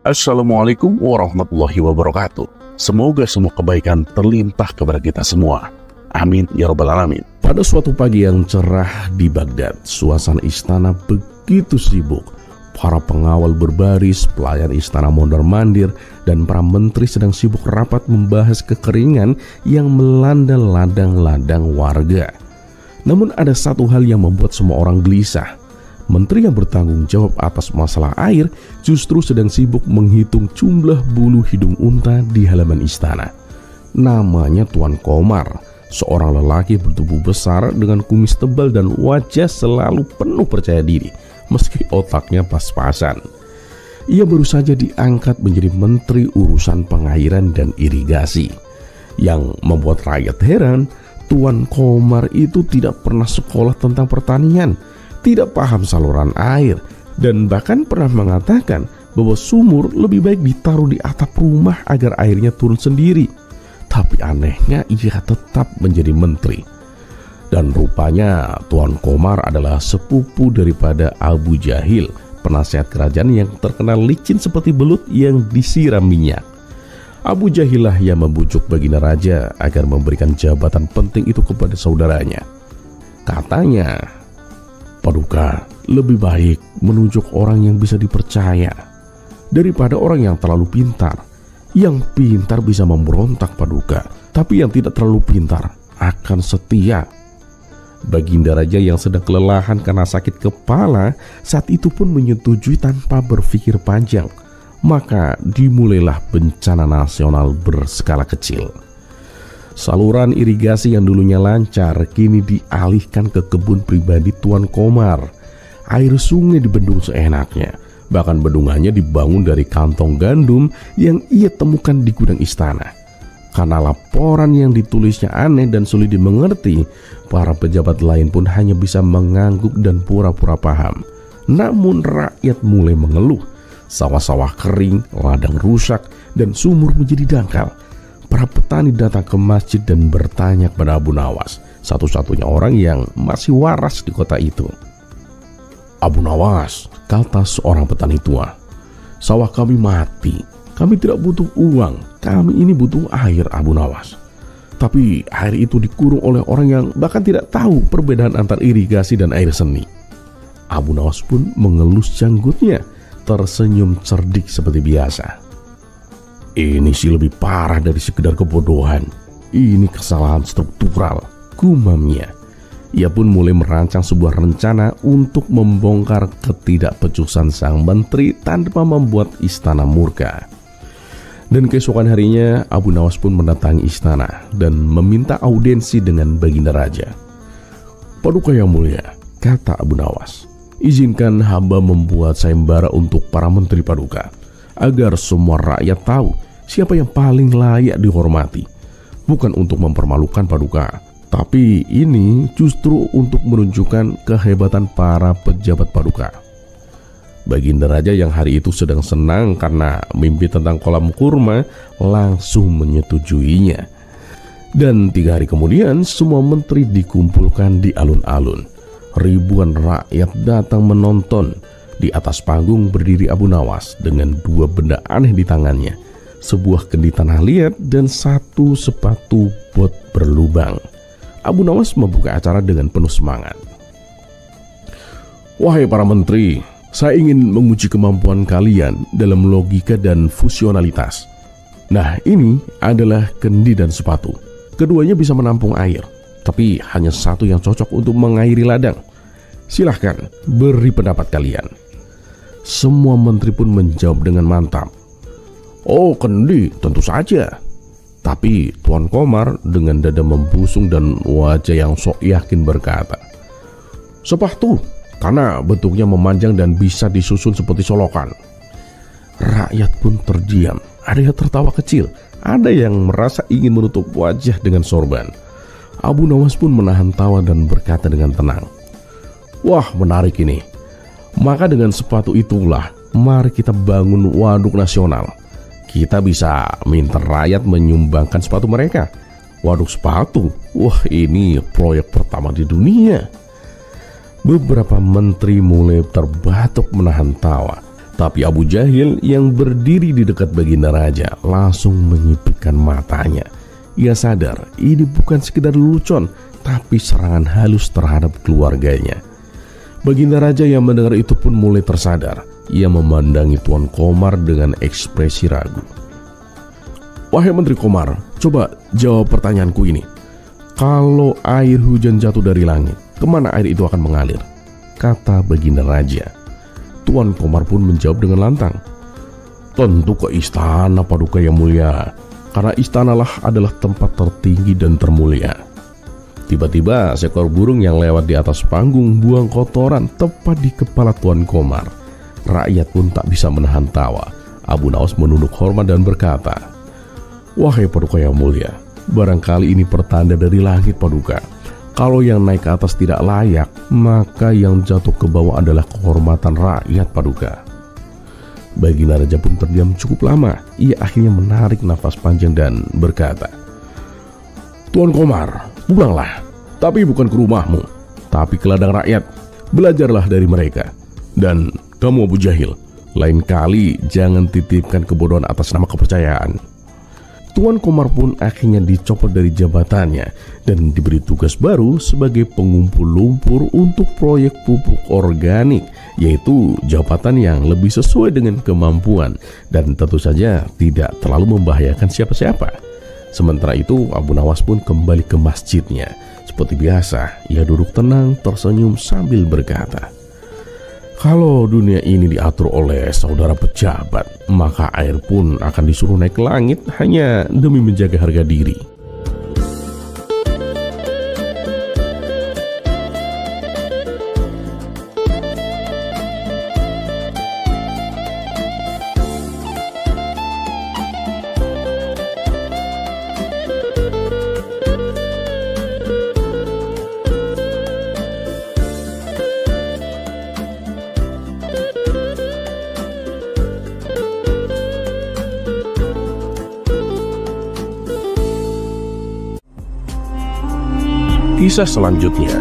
Assalamualaikum warahmatullahi wabarakatuh. Semoga semua kebaikan terlimpah kepada kita semua. Amin ya rabbal alamin. Pada suatu pagi yang cerah di Baghdad, suasana istana begitu sibuk. Para pengawal berbaris, pelayan istana mondar-mandir, dan para menteri sedang sibuk rapat membahas kekeringan yang melanda ladang-ladang warga. Namun ada satu hal yang membuat semua orang gelisah. Menteri yang bertanggung jawab atas masalah air justru sedang sibuk menghitung jumlah bulu hidung unta di halaman istana. Namanya Tuan Komar, seorang lelaki bertubuh besar dengan kumis tebal dan wajah selalu penuh percaya diri, meski otaknya pas-pasan. Ia baru saja diangkat menjadi Menteri Urusan Pengairan dan Irigasi. Yang membuat rakyat heran, Tuan Komar itu tidak pernah sekolah tentang pertanian, tidak paham saluran air, dan bahkan pernah mengatakan bahwa sumur lebih baik ditaruh di atap rumah agar airnya turun sendiri. Tapi anehnya ia tetap menjadi menteri. Dan rupanya Tuan Komar adalah sepupu daripada Abu Jahil, penasihat kerajaan yang terkenal licin seperti belut yang disiram minyak. Abu Jahil lah yang membujuk baginda raja agar memberikan jabatan penting itu kepada saudaranya. Katanya, "Paduka, lebih baik menunjuk orang yang bisa dipercaya daripada orang yang terlalu pintar. Yang pintar bisa memberontak, Paduka, tapi yang tidak terlalu pintar akan setia." Baginda raja yang sedang kelelahan karena sakit kepala saat itu pun menyetujui tanpa berpikir panjang. Maka dimulailah bencana nasional berskala kecil. Saluran irigasi yang dulunya lancar kini dialihkan ke kebun pribadi Tuan Komar. Air sungai dibendung seenaknya. Bahkan bendungannya dibangun dari kantong gandum yang ia temukan di gudang istana. Karena laporan yang ditulisnya aneh dan sulit dimengerti, para pejabat lain pun hanya bisa mengangguk dan pura-pura paham. Namun rakyat mulai mengeluh. Sawah-sawah kering, ladang rusak, dan sumur menjadi dangkal. Para petani datang ke masjid dan bertanya kepada Abu Nawas, satu-satunya orang yang masih waras di kota itu. "Abu Nawas," kata seorang petani tua, "sawah kami mati. Kami tidak butuh uang. Kami ini butuh air, Abu Nawas. Tapi air itu dikurung oleh orang yang bahkan tidak tahu perbedaan antar irigasi dan air seni." Abu Nawas pun mengelus janggutnya, tersenyum cerdik seperti biasa. "Ini sih lebih parah dari sekedar kebodohan. Ini kesalahan struktural," gumamnya. Ia pun mulai merancang sebuah rencana untuk membongkar ketidakpecusan sang menteri tanpa membuat istana murka. Dan keesokan harinya Abu Nawas pun mendatangi istana dan meminta audiensi dengan baginda raja. "Paduka yang mulia," kata Abu Nawas, "izinkan hamba membuat sayembara untuk para menteri Paduka, agar semua rakyat tahu siapa yang paling layak dihormati. Bukan untuk mempermalukan Paduka, tapi ini justru untuk menunjukkan kehebatan para pejabat Paduka." Baginda raja yang hari itu sedang senang karena mimpi tentang kolam kurma langsung menyetujuinya. Dan 3 hari kemudian semua menteri dikumpulkan di alun-alun. Ribuan rakyat datang menonton. Di atas panggung berdiri Abu Nawas dengan 2 benda aneh di tangannya, sebuah kendi tanah liat dan 1 sepatu bot berlubang. Abu Nawas membuka acara dengan penuh semangat. "Wahai para menteri, saya ingin menguji kemampuan kalian dalam logika dan fusionalitas. Nah, ini adalah kendi dan sepatu. Keduanya bisa menampung air, tapi hanya satu yang cocok untuk mengairi ladang. Silahkan beri pendapat kalian." Semua menteri pun menjawab dengan mantap. "Oh, kendi, tentu saja." Tapi Tuan Komar dengan dada membusung dan wajah yang sok yakin berkata, "Sepatu, karena bentuknya memanjang dan bisa disusun seperti solokan." Rakyat pun terdiam. Ada yang tertawa kecil, ada yang merasa ingin menutup wajah dengan sorban. Abu Nawas pun menahan tawa dan berkata dengan tenang, "Wah, menarik ini. Maka dengan sepatu itulah, mari kita bangun waduk nasional. Kita bisa minta rakyat menyumbangkan sepatu mereka." Waduk sepatu, wah ini proyek pertama di dunia. Beberapa menteri mulai terbatuk menahan tawa. Tapi Abu Jahil yang berdiri di dekat Baginda Raja langsung menyipitkan matanya. Ia sadar ini bukan sekedar lelucon, tapi serangan halus terhadap keluarganya. Baginda Raja yang mendengar itu pun mulai tersadar. Ia memandangi Tuan Komar dengan ekspresi ragu. "Wahai Menteri Komar, coba jawab pertanyaanku ini. Kalau air hujan jatuh dari langit, kemana air itu akan mengalir?" kata Baginda Raja. Tuan Komar pun menjawab dengan lantang, "Tentu ke istana, Paduka Yang Mulia, karena istanalah adalah tempat tertinggi dan termulia." Tiba-tiba seekor burung yang lewat di atas panggung buang kotoran tepat di kepala Tuan Komar. Rakyat pun tak bisa menahan tawa. Abu Nawas menunduk hormat dan berkata, "Wahai Paduka Yang Mulia, barangkali ini pertanda dari langit, Paduka. Kalau yang naik ke atas tidak layak, maka yang jatuh ke bawah adalah kehormatan rakyat, Paduka." Baginda Raja pun terdiam cukup lama. Ia akhirnya menarik nafas panjang dan berkata, "Tuan Komar, pulanglah, tapi bukan ke rumahmu, tapi ke ladang rakyat. Belajarlah dari mereka. Dan kamu Abu Jahil, lain kali jangan titipkan kebodohan atas nama kepercayaan." Tuan Komar pun akhirnya dicopot dari jabatannya dan diberi tugas baru sebagai pengumpul lumpur untuk proyek pupuk organik, yaitu jabatan yang lebih sesuai dengan kemampuan dan tentu saja tidak terlalu membahayakan siapa-siapa. Sementara itu Abu Nawas pun kembali ke masjidnya. Seperti biasa, ia duduk tenang tersenyum sambil berkata, "Kalau dunia ini diatur oleh saudara pejabat, maka air pun akan disuruh naik ke langit hanya demi menjaga harga diri." Kisah selanjutnya.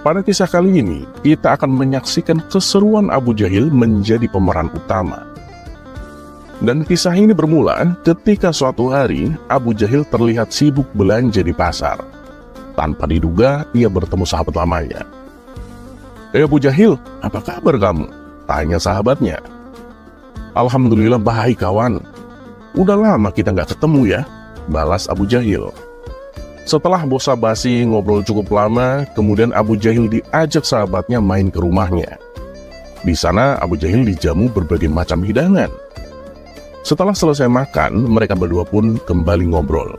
Pada kisah kali ini, kita akan menyaksikan keseruan Abu Jahil menjadi pemeran utama. Dan kisah ini bermula ketika suatu hari Abu Jahil terlihat sibuk belanja di pasar. Tanpa diduga, ia bertemu sahabat lamanya. Abu Jahil, apa kabar kamu?" tanya sahabatnya. "Alhamdulillah baik kawan. Udah lama kita nggak ketemu ya," balas Abu Jahil. Setelah basa-basi ngobrol cukup lama, kemudian Abu Jahil diajak sahabatnya main ke rumahnya. Di sana Abu Jahil dijamu berbagai macam hidangan. Setelah selesai makan, mereka berdua pun kembali ngobrol.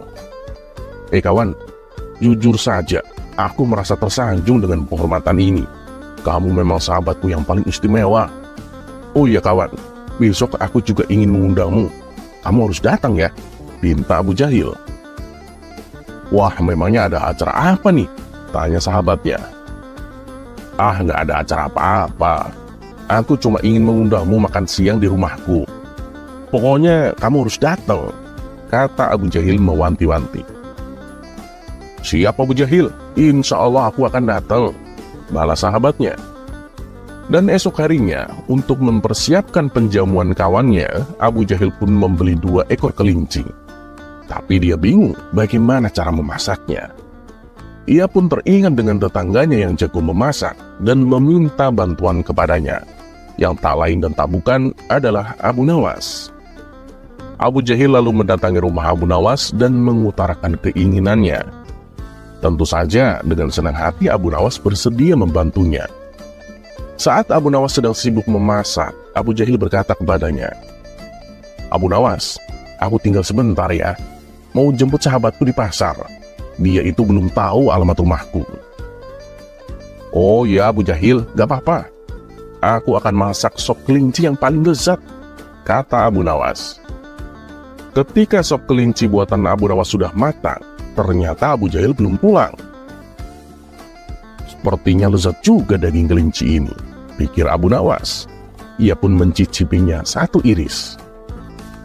Kawan, jujur saja, aku merasa tersanjung dengan penghormatan ini. Kamu memang sahabatku yang paling istimewa. Oh iya kawan, besok aku juga ingin mengundangmu. Kamu harus datang ya," pinta Abu Jahil. "Wah, memangnya ada acara apa nih?" tanya sahabatnya. Nggak ada acara apa-apa. Aku cuma ingin mengundangmu makan siang di rumahku. Pokoknya kamu harus datang," kata Abu Jahil mewanti-wanti. "Siap Abu Jahil, insya Allah aku akan datang," balas sahabatnya. Dan esok harinya, untuk mempersiapkan penjamuan kawannya, Abu Jahil pun membeli 2 ekor kelinci. Tapi dia bingung bagaimana cara memasaknya. Ia pun teringat dengan tetangganya yang jago memasak dan meminta bantuan kepadanya. Yang tak lain dan tak bukan adalah Abu Nawas. Abu Jahil lalu mendatangi rumah Abu Nawas dan mengutarakan keinginannya. Tentu saja dengan senang hati Abu Nawas bersedia membantunya. Saat Abu Nawas sedang sibuk memasak, Abu Jahil berkata kepadanya, "Abu Nawas, aku tinggal sebentar ya. Mau jemput sahabatku di pasar. Dia itu belum tahu alamat rumahku." "Oh ya Abu Jahil, gak apa-apa. Aku akan masak sop kelinci yang paling lezat," kata Abu Nawas. Ketika sop kelinci buatan Abu Nawas sudah matang, ternyata Abu Jahil belum pulang. "Sepertinya lezat juga daging kelinci ini," pikir Abu Nawas. ia pun mencicipinya satu iris.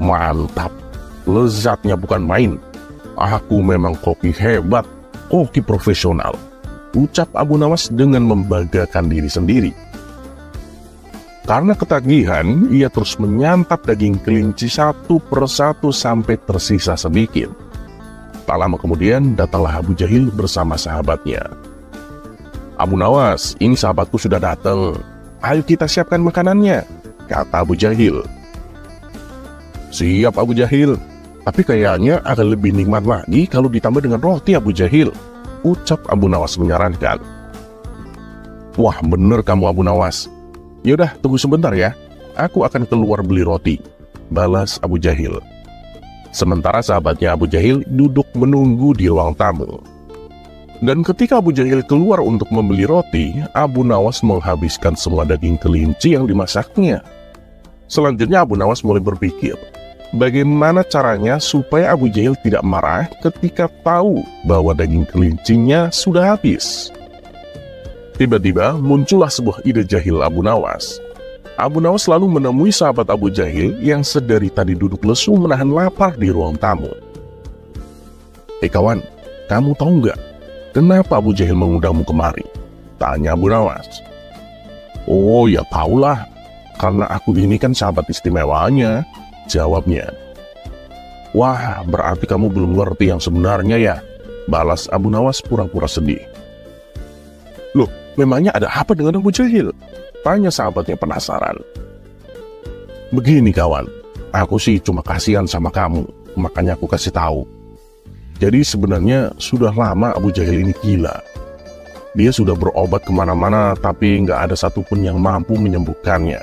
Mantap, lezatnya bukan main. Aku memang koki hebat, koki profesional, ucap Abu Nawas dengan membanggakan diri sendiri. Karena ketagihan, ia terus menyantap daging kelinci satu persatu sampai tersisa sedikit. Tak lama kemudian datanglah Abu Jahil bersama sahabatnya. Abu Nawas, ini sahabatku sudah datang. Ayo kita siapkan makanannya, kata Abu Jahil. Siap Abu Jahil, tapi kayaknya akan lebih nikmat lagi kalau ditambah dengan roti Abu Jahil, ucap Abu Nawas menyarankan. Wah bener kamu Abu Nawas. Yaudah tunggu sebentar ya, aku akan keluar beli roti, balas Abu Jahil. Sementara sahabatnya Abu Jahil duduk menunggu di ruang tamu. Dan ketika Abu Jahil keluar untuk membeli roti, Abu Nawas menghabiskan semua daging kelinci yang dimasaknya. Selanjutnya Abu Nawas mulai berpikir, bagaimana caranya supaya Abu Jahil tidak marah ketika tahu bahwa daging kelincinya sudah habis. Tiba-tiba muncullah sebuah ide jahil Abu Nawas. Abu Nawas lalu menemui sahabat Abu Jahil yang sedari tadi duduk lesu menahan lapar di ruang tamu. Kawan, kamu tahu nggak kenapa Abu Jahil mengundangmu kemari? Tanya Abu Nawas. Oh ya tahulah, karena aku ini kan sahabat istimewanya, jawabnya. Wah, berarti kamu belum ngerti yang sebenarnya ya, balas Abu Nawas pura-pura sedih. Loh, memangnya ada apa dengan Abu Jahil? Tanya sahabatnya penasaran. Begini kawan, aku sih cuma kasihan sama kamu, makanya aku kasih tahu. Jadi sebenarnya sudah lama Abu Jahil ini gila. Dia sudah berobat kemana-mana tapi nggak ada satupun yang mampu menyembuhkannya.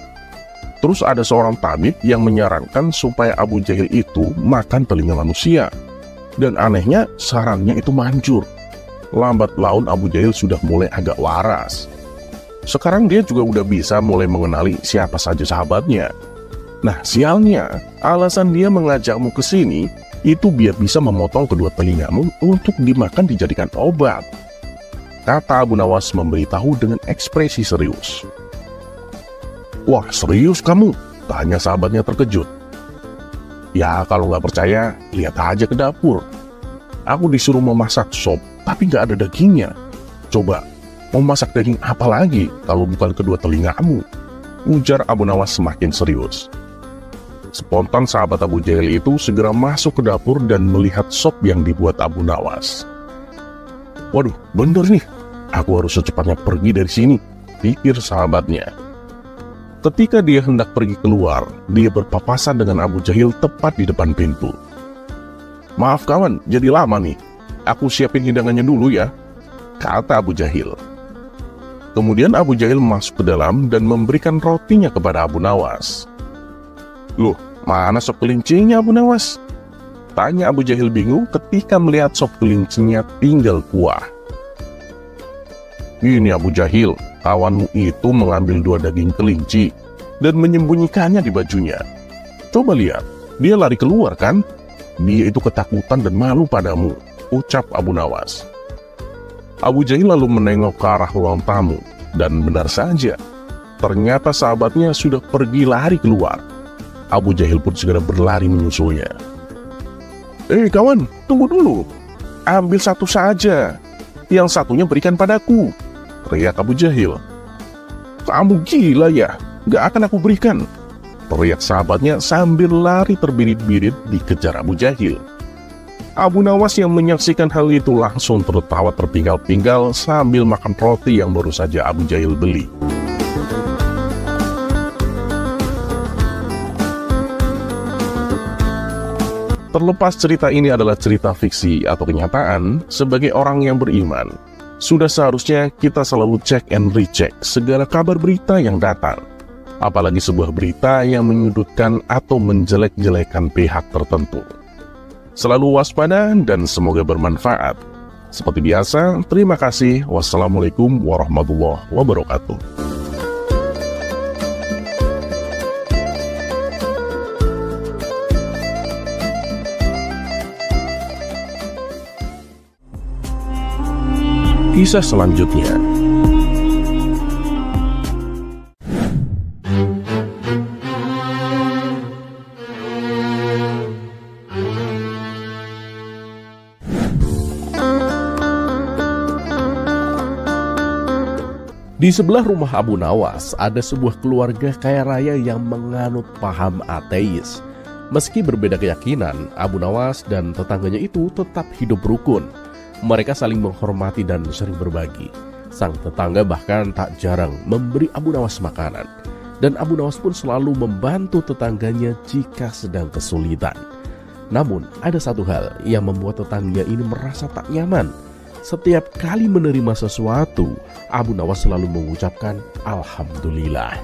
Terus ada seorang tabib yang menyarankan supaya Abu Jahil itu makan telinga manusia. Dan anehnya sarannya itu manjur. Lambat laun Abu Jahil sudah mulai agak waras. Sekarang dia juga udah bisa mulai mengenali siapa saja sahabatnya. Nah sialnya, alasan dia mengajakmu ke sini itu biar bisa memotong kedua telingamu untuk dimakan dijadikan obat, kata Abu Nawas memberitahu dengan ekspresi serius. Wah serius kamu? Tanya sahabatnya terkejut. Ya kalau nggak percaya, lihat aja ke dapur. Aku disuruh memasak sop, tapi nggak ada dagingnya. Coba, mau masak daging apa lagi kalau bukan kedua telingamu? Ujar Abu Nawas semakin serius. Spontan sahabat Abu Jahil itu segera masuk ke dapur dan melihat sop yang dibuat Abu Nawas. Waduh, bener nih, aku harus secepatnya pergi dari sini, pikir sahabatnya. Ketika dia hendak pergi keluar, dia berpapasan dengan Abu Jahil tepat di depan pintu. Maaf kawan, jadi lama nih. Aku siapin hidangannya dulu ya, kata Abu Jahil. Kemudian Abu Jahil masuk ke dalam dan memberikan rotinya kepada Abu Nawas. Loh, mana sop kelincinya Abu Nawas? Tanya Abu Jahil bingung ketika melihat sop kelincinya tinggal kuah. Ini Abu Jahil, kawanmu itu mengambil 2 daging kelinci dan menyembunyikannya di bajunya. Coba lihat, dia lari keluar kan? Dia itu ketakutan dan malu padamu, ucap Abu Nawas. Abu Jahil lalu menengok ke arah ruang tamu, dan benar saja, ternyata sahabatnya sudah pergi lari keluar. Abu Jahil pun segera berlari menyusulnya. Kawan, tunggu dulu. Ambil satu saja, yang satunya berikan padaku, teriak Abu Jahil. Kamu gila ya, gak akan aku berikan, teriak sahabatnya sambil lari terbirit-birit dikejar Abu Jahil. Abu Nawas yang menyaksikan hal itu langsung tertawa terpinggal-pinggal sambil makan roti yang baru saja Abu Jahil beli. Terlepas cerita ini adalah cerita fiksi atau kenyataan, sebagai orang yang beriman, sudah seharusnya kita selalu cek and recheck segala kabar berita yang datang. Apalagi sebuah berita yang menyudutkan atau menjelek-jelekan pihak tertentu. Selalu waspada dan semoga bermanfaat. Seperti biasa, terima kasih. Wassalamualaikum warahmatullahi wabarakatuh. Kisah selanjutnya. Di sebelah rumah Abu Nawas ada sebuah keluarga kaya raya yang menganut paham ateis. Meski berbeda keyakinan, Abu Nawas dan tetangganya itu tetap hidup rukun. Mereka saling menghormati dan sering berbagi. Sang tetangga bahkan tak jarang memberi Abu Nawas makanan. Dan Abu Nawas pun selalu membantu tetangganya jika sedang kesulitan. Namun ada satu hal yang membuat tetangga ini merasa tak nyaman. Setiap kali menerima sesuatu, Abu Nawas selalu mengucapkan Alhamdulillah.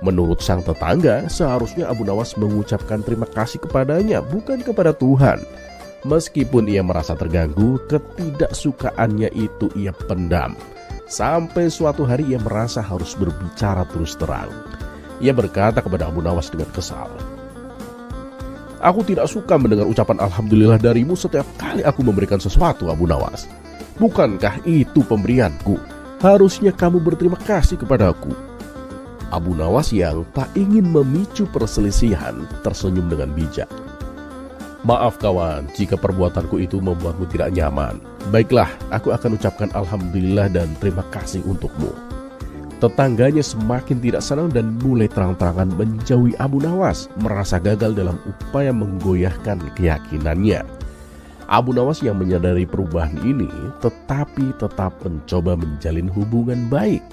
Menurut sang tetangga, seharusnya Abu Nawas mengucapkan terima kasih kepadanya, bukan kepada Tuhan. Meskipun ia merasa terganggu, ketidaksukaannya itu ia pendam. Sampai suatu hari ia merasa harus berbicara terus terang. Ia berkata kepada Abu Nawas dengan kesal, "Aku tidak suka mendengar ucapan Alhamdulillah darimu setiap kali aku memberikan sesuatu, Abu Nawas. Bukankah itu pemberianku? Harusnya kamu berterima kasih kepadaku." Abu Nawas yang tak ingin memicu perselisihan tersenyum dengan bijak. "Maaf kawan, jika perbuatanku itu membuatmu tidak nyaman. Baiklah, aku akan ucapkan Alhamdulillah dan terima kasih untukmu." Tetangganya semakin tidak senang dan mulai terang-terangan menjauhi Abu Nawas, merasa gagal dalam upaya menggoyahkan keyakinannya. Abu Nawas yang menyadari perubahan ini tetapi tetap mencoba menjalin hubungan baik.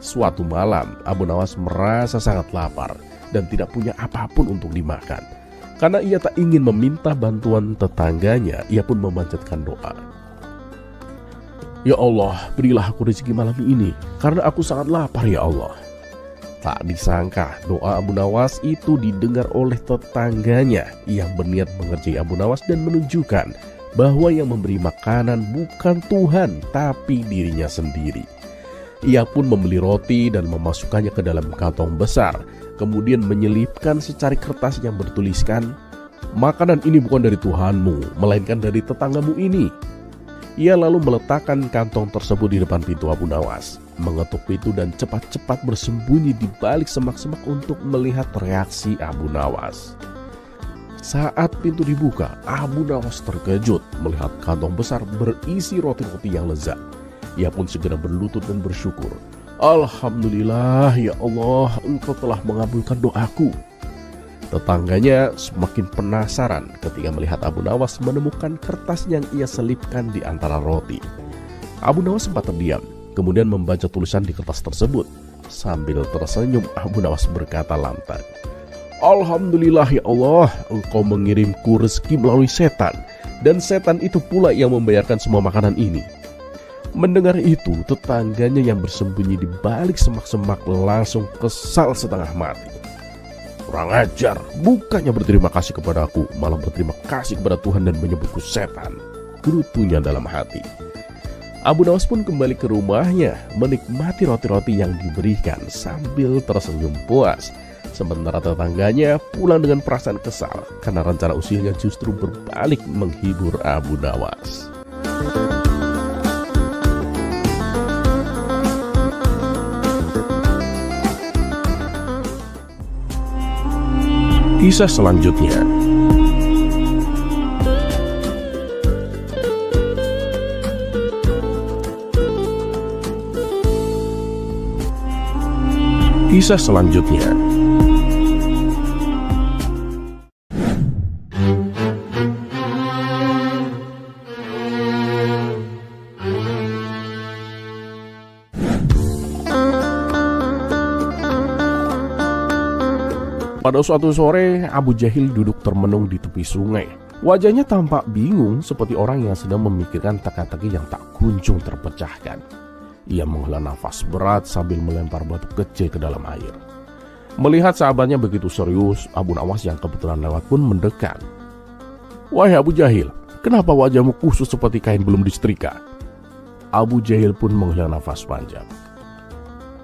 Suatu malam, Abu Nawas merasa sangat lapar dan tidak punya apapun untuk dimakan. Karena ia tak ingin meminta bantuan tetangganya, ia pun memanjatkan doa. "Ya Allah, berilah aku rezeki malam ini, karena aku sangat lapar ya Allah." Tak disangka doa Abu Nawas itu didengar oleh tetangganya yang berniat mengerjai Abu Nawas dan menunjukkan bahwa yang memberi makanan bukan Tuhan tapi dirinya sendiri. Ia pun membeli roti dan memasukkannya ke dalam kantong besar, kemudian menyelipkan secari kertas yang bertuliskan, "Makanan ini bukan dari Tuhanmu, melainkan dari tetanggamu ini." Ia lalu meletakkan kantong tersebut di depan pintu Abu Nawas, mengetuk pintu dan cepat-cepat bersembunyi di balik semak-semak untuk melihat reaksi Abu Nawas. Saat pintu dibuka, Abu Nawas terkejut melihat kantong besar berisi roti-roti yang lezat. Ia pun segera berlutut dan bersyukur. "Alhamdulillah ya Allah, Engkau telah mengabulkan doaku." Tetangganya semakin penasaran ketika melihat Abu Nawas menemukan kertas yang ia selipkan di antara roti. Abu Nawas sempat terdiam, kemudian membaca tulisan di kertas tersebut. Sambil tersenyum, Abu Nawas berkata lantang, "Alhamdulillah ya Allah, Engkau mengirimku rezeki melalui setan, dan setan itu pula yang membayarkan semua makanan ini." Mendengar itu, tetangganya yang bersembunyi di balik semak-semak langsung kesal setengah mati. "Kurang ajar, bukannya berterima kasih kepadaku, malah berterima kasih kepada Tuhan dan menyebutku setan," gerutunya dalam hati. Abu Nawas pun kembali ke rumahnya, menikmati roti-roti yang diberikan sambil tersenyum puas. Sementara tetangganya pulang dengan perasaan kesal karena rencana usilnya justru berbalik menghibur Abu Nawas. Kisah selanjutnya. Kisah selanjutnya. Pada suatu sore, Abu Jahil duduk termenung di tepi sungai. Wajahnya tampak bingung seperti orang yang sedang memikirkan teka-teki yang tak kunjung terpecahkan. Ia menghela nafas berat sambil melempar batu kecil ke dalam air. Melihat sahabatnya begitu serius, Abu Nawas yang kebetulan lewat pun mendekat. "Wahai Abu Jahil, kenapa wajahmu kusut seperti kain belum disetrika?" Abu Jahil pun menghela nafas panjang.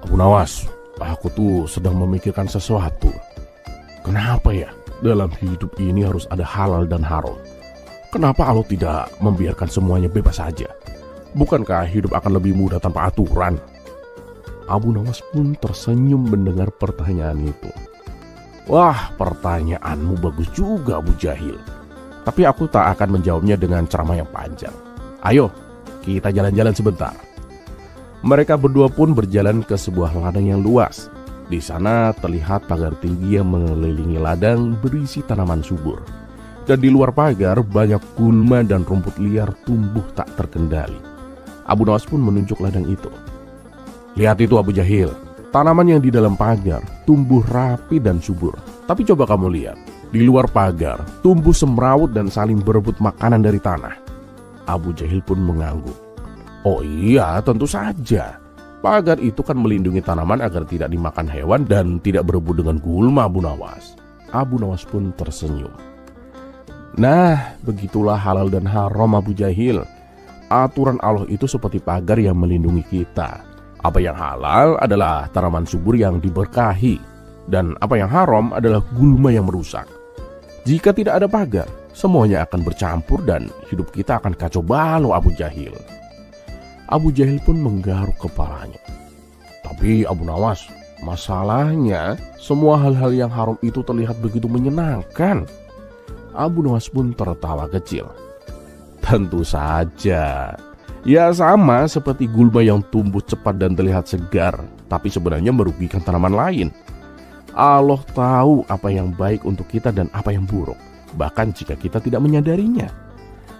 "Abu Nawas, aku tuh sedang memikirkan sesuatu. Kenapa ya dalam hidup ini harus ada halal dan haram? Kenapa Allah tidak membiarkan semuanya bebas saja? Bukankah hidup akan lebih mudah tanpa aturan?" Abu Nawas pun tersenyum mendengar pertanyaan itu. "Wah, pertanyaanmu bagus juga, Abu Jahil. Tapi aku tak akan menjawabnya dengan ceramah yang panjang. Ayo, kita jalan-jalan sebentar." Mereka berdua pun berjalan ke sebuah ladang yang luas. Di sana terlihat pagar tinggi yang mengelilingi ladang berisi tanaman subur. Dan di luar pagar banyak gulma dan rumput liar tumbuh tak terkendali. Abu Nawas pun menunjuk ladang itu. Lihat itu Abu Jahil, tanaman yang di dalam pagar tumbuh rapi dan subur. Tapi coba kamu lihat, di luar pagar tumbuh semrawut dan saling berebut makanan dari tanah. Abu Jahil pun mengangguk. Oh iya, tentu saja. Pagar itu kan melindungi tanaman agar tidak dimakan hewan dan tidak berebut dengan gulma, Abu Nawas. Abu Nawas pun tersenyum. Nah, begitulah halal dan haram, Abu Jahil. Aturan Allah itu seperti pagar yang melindungi kita. Apa yang halal adalah tanaman subur yang diberkahi, dan apa yang haram adalah gulma yang merusak. Jika tidak ada pagar, semuanya akan bercampur dan hidup kita akan kacau balau, Abu Jahil. Abu Jahil pun menggaruk kepalanya. Tapi Abu Nawas, masalahnya semua hal-hal yang haram itu terlihat begitu menyenangkan. Abu Nawas pun tertawa kecil. Tentu saja. Ya sama seperti gulma yang tumbuh cepat dan terlihat segar, tapi sebenarnya merugikan tanaman lain. Allah tahu apa yang baik untuk kita dan apa yang buruk, bahkan jika kita tidak menyadarinya.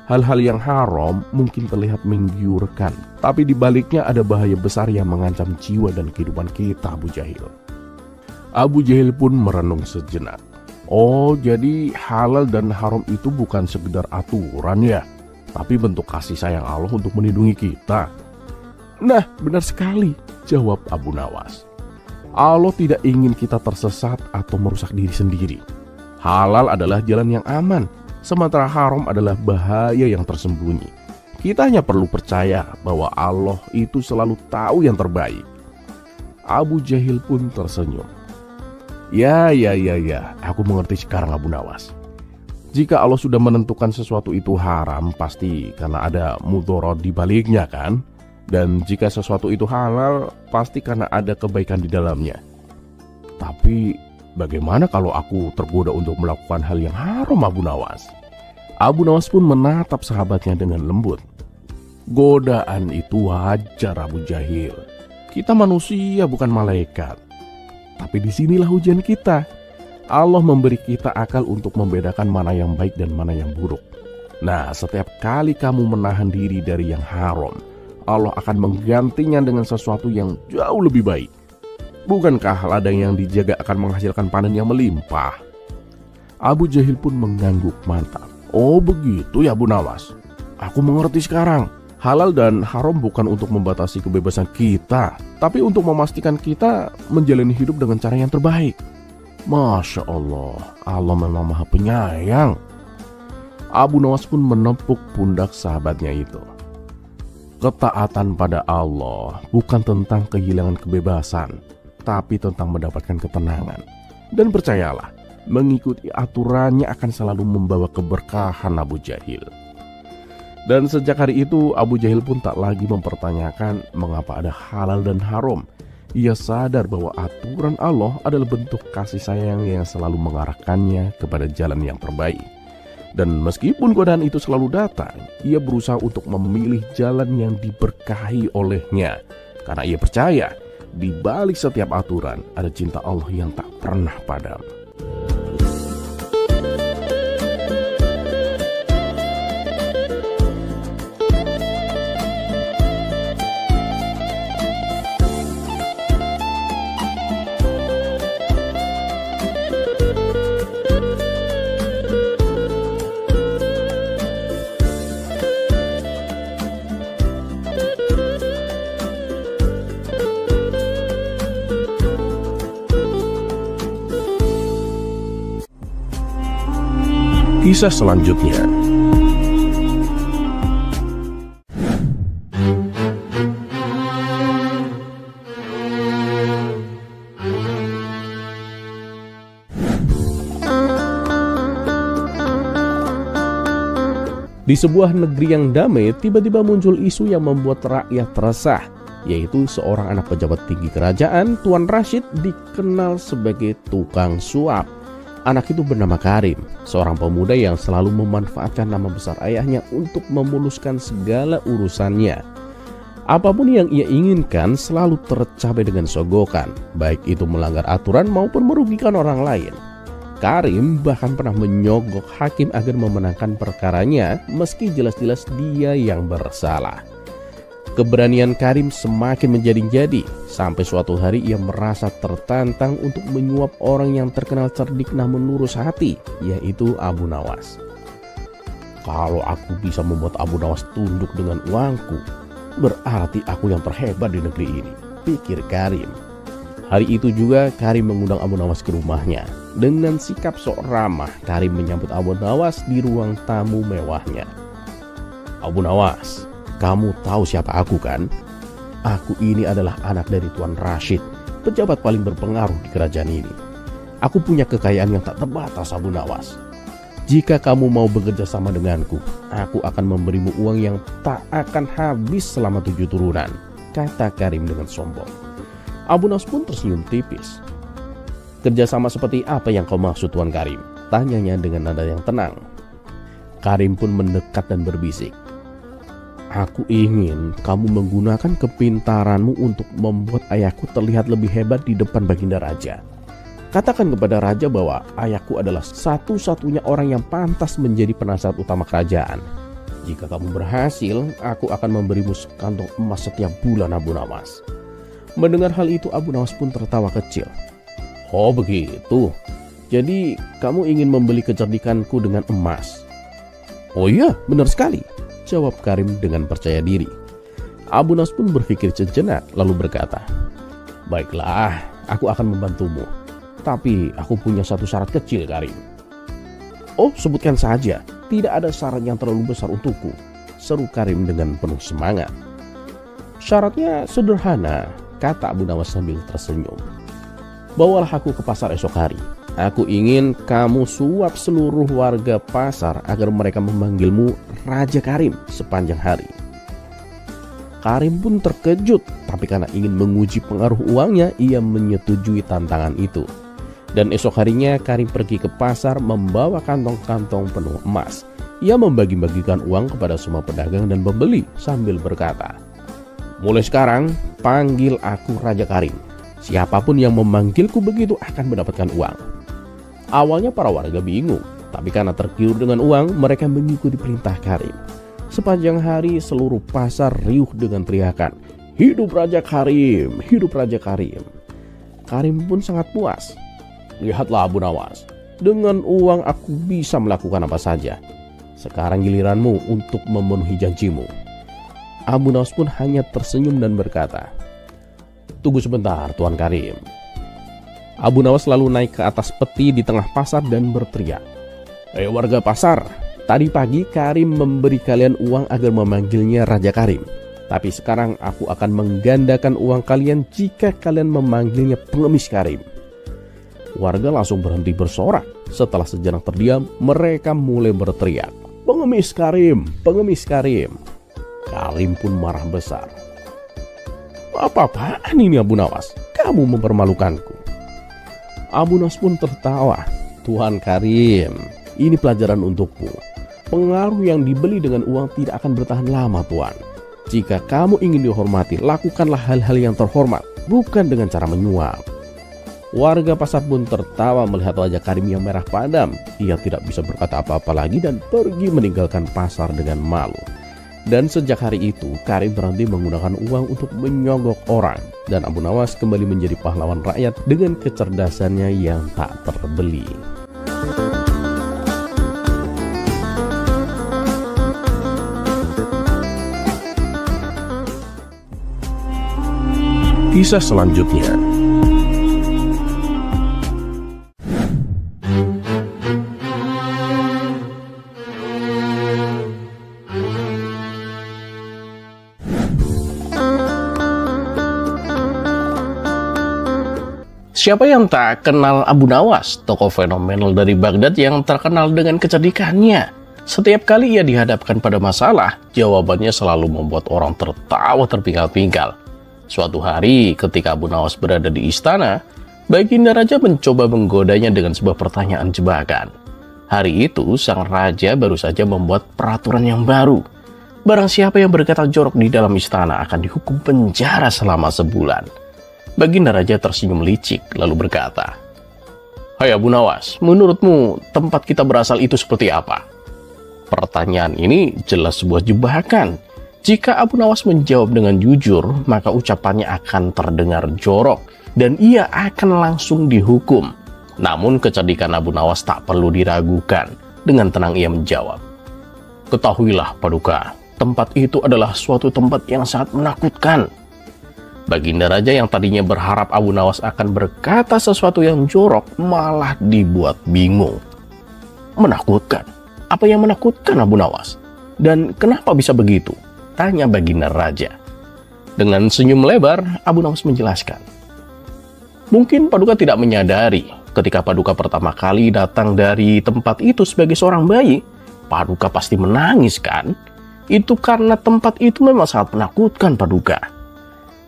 Hal-hal yang haram mungkin terlihat menggiurkan, tapi di baliknya ada bahaya besar yang mengancam jiwa dan kehidupan kita, Abu Jahil. Abu Jahil pun merenung sejenak. Oh, jadi halal dan haram itu bukan sekedar aturan ya, tapi bentuk kasih sayang Allah untuk melindungi kita. Nah, benar sekali, jawab Abu Nawas. Allah tidak ingin kita tersesat atau merusak diri sendiri. Halal adalah jalan yang aman, sementara haram adalah bahaya yang tersembunyi. Kita hanya perlu percaya bahwa Allah itu selalu tahu yang terbaik. Abu Jahil pun tersenyum. Ya, aku mengerti sekarang Abu Nawas. Jika Allah sudah menentukan sesuatu itu haram, pasti karena ada mudorot di baliknya kan? Dan jika sesuatu itu halal, pasti karena ada kebaikan di dalamnya. Tapi bagaimana kalau aku tergoda untuk melakukan hal yang haram, Abu Nawas? Abu Nawas pun menatap sahabatnya dengan lembut. Godaan itu wajar, Abu Jahil. Kita manusia bukan malaikat. Tapi disinilah ujian kita. Allah memberi kita akal untuk membedakan mana yang baik dan mana yang buruk. Nah, setiap kali kamu menahan diri dari yang haram, Allah akan menggantinya dengan sesuatu yang jauh lebih baik. Bukankah ladang yang dijaga akan menghasilkan panen yang melimpah? Abu Jahil pun mengangguk mantap. Oh begitu ya Abu Nawas. Aku mengerti sekarang. Halal dan haram bukan untuk membatasi kebebasan kita, tapi untuk memastikan kita menjalani hidup dengan cara yang terbaik. Masya Allah, Allah memang maha penyayang. Abu Nawas pun menepuk pundak sahabatnya itu. Ketaatan pada Allah bukan tentang kehilangan kebebasan, tapi tentang mendapatkan ketenangan. Dan percayalah, mengikuti aturannya akan selalu membawa keberkahan, Abu Jahil. Dan sejak hari itu Abu Jahil pun tak lagi mempertanyakan mengapa ada halal dan haram. Ia sadar bahwa aturan Allah adalah bentuk kasih sayang yang selalu mengarahkannya kepada jalan yang terbaik. Dan meskipun godaan itu selalu datang, ia berusaha untuk memilih jalan yang diberkahi olehnya. Karena ia percaya di balik setiap aturan ada cinta Allah yang tak pernah padam. Kisah selanjutnya. Di sebuah negeri yang damai, tiba-tiba muncul isu yang membuat rakyat resah, yaitu seorang anak pejabat tinggi kerajaan, Tuan Rashid, dikenal sebagai tukang suap. Anak itu bernama Karim, seorang pemuda yang selalu memanfaatkan nama besar ayahnya untuk memuluskan segala urusannya. Apapun yang ia inginkan selalu tercapai dengan sogokan, baik itu melanggar aturan maupun merugikan orang lain. Karim bahkan pernah menyogok hakim agar memenangkan perkaranya meski jelas-jelas dia yang bersalah. Keberanian Karim semakin menjadi-jadi sampai suatu hari ia merasa tertantang untuk menyuap orang yang terkenal cerdik namun lurus hati, yaitu Abu Nawas. Kalau aku bisa membuat Abu Nawas tunduk dengan uangku, berarti aku yang terhebat di negeri ini, pikir Karim. Hari itu juga Karim mengundang Abu Nawas ke rumahnya. Dengan sikap sok ramah, Karim menyambut Abu Nawas di ruang tamu mewahnya. Abu Nawas, kamu tahu siapa aku kan? Aku ini adalah anak dari Tuan Rashid, pejabat paling berpengaruh di kerajaan ini. Aku punya kekayaan yang tak terbatas, Abu Nawas. Jika kamu mau bekerja sama denganku, aku akan memberimu uang yang tak akan habis selama 7 turunan, kata Karim dengan sombong. Abu Nawas pun tersenyum tipis. Kerjasama seperti apa yang kau maksud, Tuan Karim? Tanyanya dengan nada yang tenang. Karim pun mendekat dan berbisik. Aku ingin kamu menggunakan kepintaranmu untuk membuat ayahku terlihat lebih hebat di depan Baginda Raja. Katakan kepada Raja bahwa ayahku adalah satu-satunya orang yang pantas menjadi penasehat utama kerajaan. Jika kamu berhasil, aku akan memberimu sekantong emas setiap bulan, Abu Nawas. Mendengar hal itu, Abu Nawas pun tertawa kecil. Oh begitu, jadi kamu ingin membeli kecerdikanku dengan emas? Oh iya, benar sekali, jawab Karim dengan percaya diri. Abu Nawas pun berpikir sejenak lalu berkata, baiklah, aku akan membantumu. Tapi aku punya satu syarat kecil, Karim. Oh, sebutkan saja, tidak ada syarat yang terlalu besar untukku, seru Karim dengan penuh semangat. Syaratnya sederhana, kata Abu Nawas sambil tersenyum. Bawalah aku ke pasar esok hari. Aku ingin kamu suap seluruh warga pasar agar mereka memanggilmu Raja Karim sepanjang hari. Karim pun terkejut, tapi karena ingin menguji pengaruh uangnya, ia menyetujui tantangan itu. Dan esok harinya Karim pergi ke pasar membawa kantong-kantong penuh emas. Ia membagi-bagikan uang kepada semua pedagang dan pembeli sambil berkata, mulai sekarang panggil aku Raja Karim. Siapapun yang memanggilku begitu akan mendapatkan uang. Awalnya para warga bingung, tapi karena tergiur dengan uang, mereka mengikuti perintah Karim. Sepanjang hari seluruh pasar riuh dengan teriakan, hidup Raja Karim, hidup Raja Karim. Karim pun sangat puas. Lihatlah Abu Nawas, dengan uang aku bisa melakukan apa saja. Sekarang giliranmu untuk memenuhi janjimu. Abu Nawas pun hanya tersenyum dan berkata, tunggu sebentar, Tuan Karim. Abu Nawas lalu naik ke atas peti di tengah pasar dan berteriak, warga pasar, tadi pagi Karim memberi kalian uang agar memanggilnya Raja Karim. Tapi sekarang aku akan menggandakan uang kalian jika kalian memanggilnya Pengemis Karim. Warga langsung berhenti bersorak. Setelah sejenak terdiam, mereka mulai berteriak, Pengemis Karim, Pengemis Karim. Karim pun marah besar. Apa-apaan ini Abu Nawas? Kamu mempermalukanku. Abu Nawas pun tertawa. Tuan Karim, ini pelajaran untukmu. Pengaruh yang dibeli dengan uang tidak akan bertahan lama, Tuan. Jika kamu ingin dihormati, lakukanlah hal-hal yang terhormat, bukan dengan cara menyuap. Warga pasar pun tertawa melihat wajah Karim yang merah padam. Ia tidak bisa berkata apa-apa lagi dan pergi meninggalkan pasar dengan malu. Dan sejak hari itu, Karim berhenti menggunakan uang untuk menyogok orang. Dan Abu Nawas kembali menjadi pahlawan rakyat dengan kecerdasannya yang tak terbeli. Kisah selanjutnya. Siapa yang tak kenal Abu Nawas, tokoh fenomenal dari Baghdad yang terkenal dengan kecerdikannya. Setiap kali ia dihadapkan pada masalah, jawabannya selalu membuat orang tertawa terpinggal-pinggal. Suatu hari, ketika Abu Nawas berada di istana, Baginda Raja mencoba menggodanya dengan sebuah pertanyaan jebakan. Hari itu, sang raja baru saja membuat peraturan yang baru. Barang siapa yang berkata jorok di dalam istana akan dihukum penjara selama sebulan. Baginda Raja tersenyum licik lalu berkata, "Hai Abu Nawas, menurutmu tempat kita berasal itu seperti apa?" Pertanyaan ini jelas sebuah jebakan. Jika Abu Nawas menjawab dengan jujur, maka ucapannya akan terdengar jorok dan ia akan langsung dihukum. Namun kecerdikan Abu Nawas tak perlu diragukan. Dengan tenang ia menjawab, "Ketahuilah Paduka, tempat itu adalah suatu tempat yang sangat menakutkan." Baginda Raja yang tadinya berharap Abu Nawas akan berkata sesuatu yang jorok malah dibuat bingung. "Menakutkan? Apa yang menakutkan Abu Nawas? Dan kenapa bisa begitu?" tanya Baginda Raja. Dengan senyum lebar, Abu Nawas menjelaskan, "Mungkin Paduka tidak menyadari, ketika Paduka pertama kali datang dari tempat itu sebagai seorang bayi, Paduka pasti menangis kan? Itu karena tempat itu memang sangat menakutkan Paduka."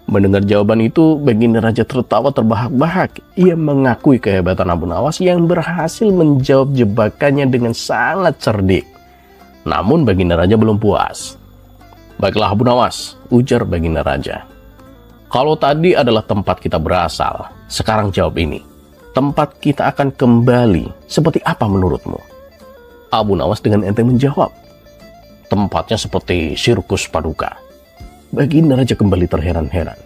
Mendengar jawaban itu, Baginda Raja tertawa terbahak-bahak. Ia mengakui kehebatan Abu Nawas yang berhasil menjawab jebakannya dengan sangat cerdik. Namun Baginda Raja belum puas. "Baiklah Abu Nawas," ujar Baginda Raja. "Kalau tadi adalah tempat kita berasal, sekarang jawab ini. Tempat kita akan kembali seperti apa menurutmu?" Abu Nawas dengan enteng menjawab, "Tempatnya seperti sirkus Paduka." Baginda Raja kembali terheran-heran.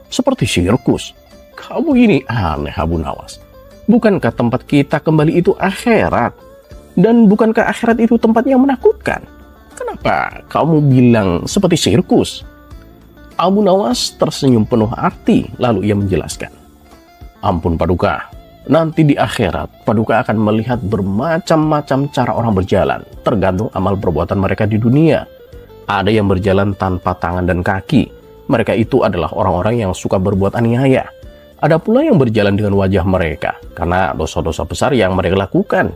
"Seperti sirkus? Kamu ini aneh Abu Nawas. Bukankah tempat kita kembali itu akhirat? Dan bukankah akhirat itu tempat yang menakutkan? Kenapa kamu bilang seperti sirkus?" Abu Nawas tersenyum penuh arti lalu ia menjelaskan, "Ampun Paduka, nanti di akhirat Paduka akan melihat bermacam-macam cara orang berjalan, tergantung amal perbuatan mereka di dunia. Ada yang berjalan tanpa tangan dan kaki. Mereka itu adalah orang-orang yang suka berbuat aniaya. Ada pula yang berjalan dengan wajah mereka, karena dosa-dosa besar yang mereka lakukan.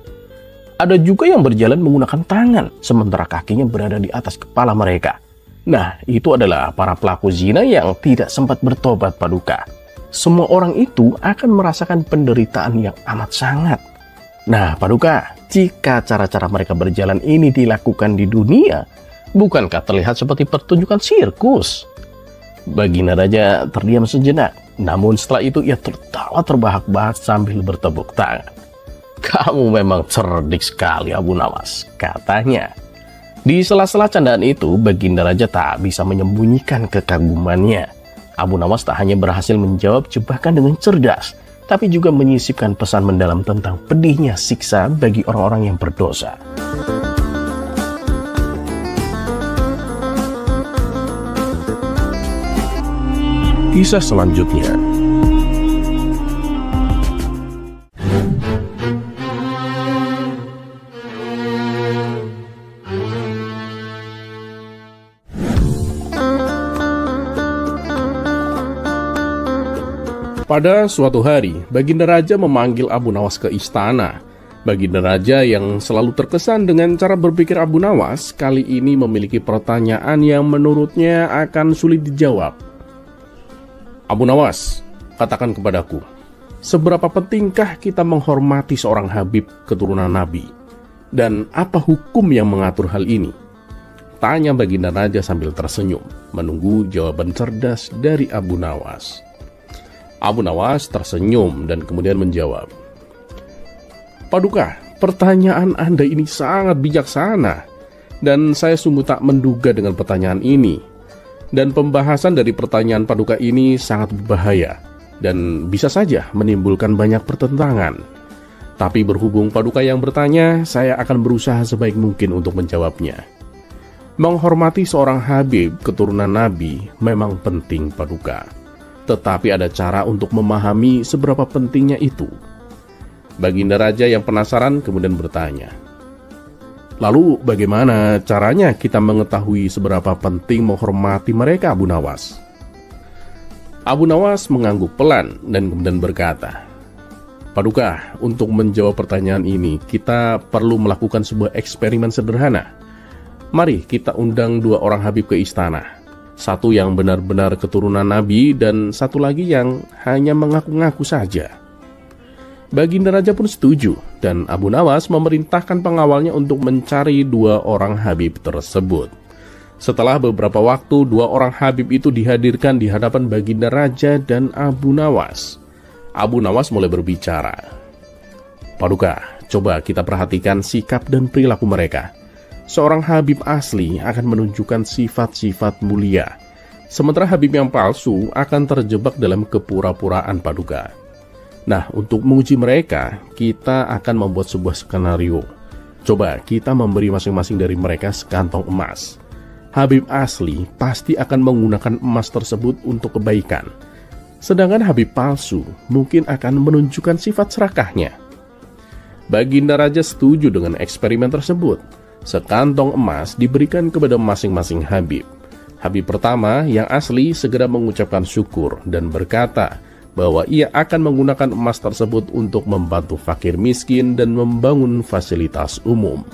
Ada juga yang berjalan menggunakan tangan, sementara kakinya berada di atas kepala mereka. Nah, itu adalah para pelaku zina yang tidak sempat bertobat Paduka. Semua orang itu akan merasakan penderitaan yang amat sangat. Nah, Paduka, jika cara-cara mereka berjalan ini dilakukan di dunia, bukankah terlihat seperti pertunjukan sirkus?" Baginda Raja terdiam sejenak. Namun setelah itu ia tertawa terbahak-bahak sambil bertepuk tangan. "Kamu memang cerdik sekali Abu Nawas," katanya. Di sela-sela candaan itu, Baginda Raja tak bisa menyembunyikan kekagumannya. Abu Nawas tak hanya berhasil menjawab jebakan dengan cerdas, tapi juga menyisipkan pesan mendalam tentang pedihnya siksa bagi orang-orang yang berdosa. Kisah selanjutnya. Pada suatu hari, Baginda Raja memanggil Abu Nawas ke istana. Baginda Raja yang selalu terkesan dengan cara berpikir Abu Nawas, kali ini memiliki pertanyaan yang menurutnya akan sulit dijawab. "Abu Nawas, katakan kepadaku, seberapa pentingkah kita menghormati seorang Habib keturunan Nabi? Dan apa hukum yang mengatur hal ini?" tanya Baginda Raja sambil tersenyum, menunggu jawaban cerdas dari Abu Nawas. Abu Nawas tersenyum dan kemudian menjawab, "Paduka, pertanyaan Anda ini sangat bijaksana, dan saya sungguh tak menduga dengan pertanyaan ini. Dan pembahasan dari pertanyaan Paduka ini sangat berbahaya, dan bisa saja menimbulkan banyak pertentangan. Tapi berhubung Paduka yang bertanya, saya akan berusaha sebaik mungkin untuk menjawabnya. Menghormati seorang Habib keturunan Nabi memang penting Paduka. Tetapi ada cara untuk memahami seberapa pentingnya itu." Baginda Raja yang penasaran kemudian bertanya, "Lalu bagaimana caranya kita mengetahui seberapa penting menghormati mereka Abu Nawas?" Abu Nawas mengangguk pelan dan kemudian berkata, "Paduka, untuk menjawab pertanyaan ini, kita perlu melakukan sebuah eksperimen sederhana. Mari kita undang 2 orang Habib ke istana. Satu yang benar-benar keturunan Nabi dan satu lagi yang hanya mengaku-ngaku saja." Baginda Raja pun setuju dan Abu Nawas memerintahkan pengawalnya untuk mencari 2 orang Habib tersebut. Setelah beberapa waktu, dua orang Habib itu dihadirkan di hadapan Baginda Raja dan Abu Nawas. Abu Nawas mulai berbicara. Paduka, coba kita perhatikan sikap dan perilaku mereka. Seorang Habib asli akan menunjukkan sifat-sifat mulia, sementara Habib yang palsu akan terjebak dalam kepura-puraan, Paduka. Nah, untuk menguji mereka, kita akan membuat sebuah skenario. Coba kita memberi masing-masing dari mereka sekantong emas. Habib asli pasti akan menggunakan emas tersebut untuk kebaikan. Sedangkan Habib palsu mungkin akan menunjukkan sifat serakahnya. Baginda Raja setuju dengan eksperimen tersebut. Sekantong emas diberikan kepada masing-masing Habib. Habib pertama yang asli segera mengucapkan syukur dan berkata bahwa ia akan menggunakan emas tersebut untuk membantu fakir miskin dan membangun fasilitas umum.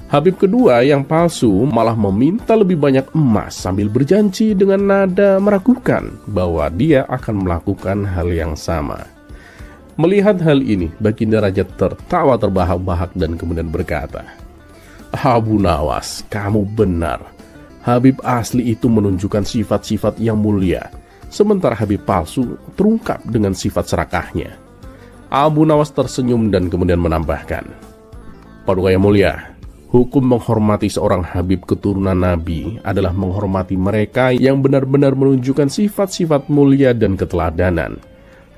Habib kedua yang palsu malah meminta lebih banyak emas sambil berjanji dengan nada meragukan bahwa dia akan melakukan hal yang sama. Melihat hal ini, Baginda Raja tertawa terbahak-bahak dan kemudian berkata, Abu Nawas, kamu benar. Habib asli itu menunjukkan sifat-sifat yang mulia, sementara Habib palsu terungkap dengan sifat serakahnya. Abu Nawas tersenyum dan kemudian menambahkan, Paduka yang mulia, hukum menghormati seorang Habib keturunan Nabi adalah menghormati mereka yang benar-benar menunjukkan sifat-sifat mulia dan keteladanan.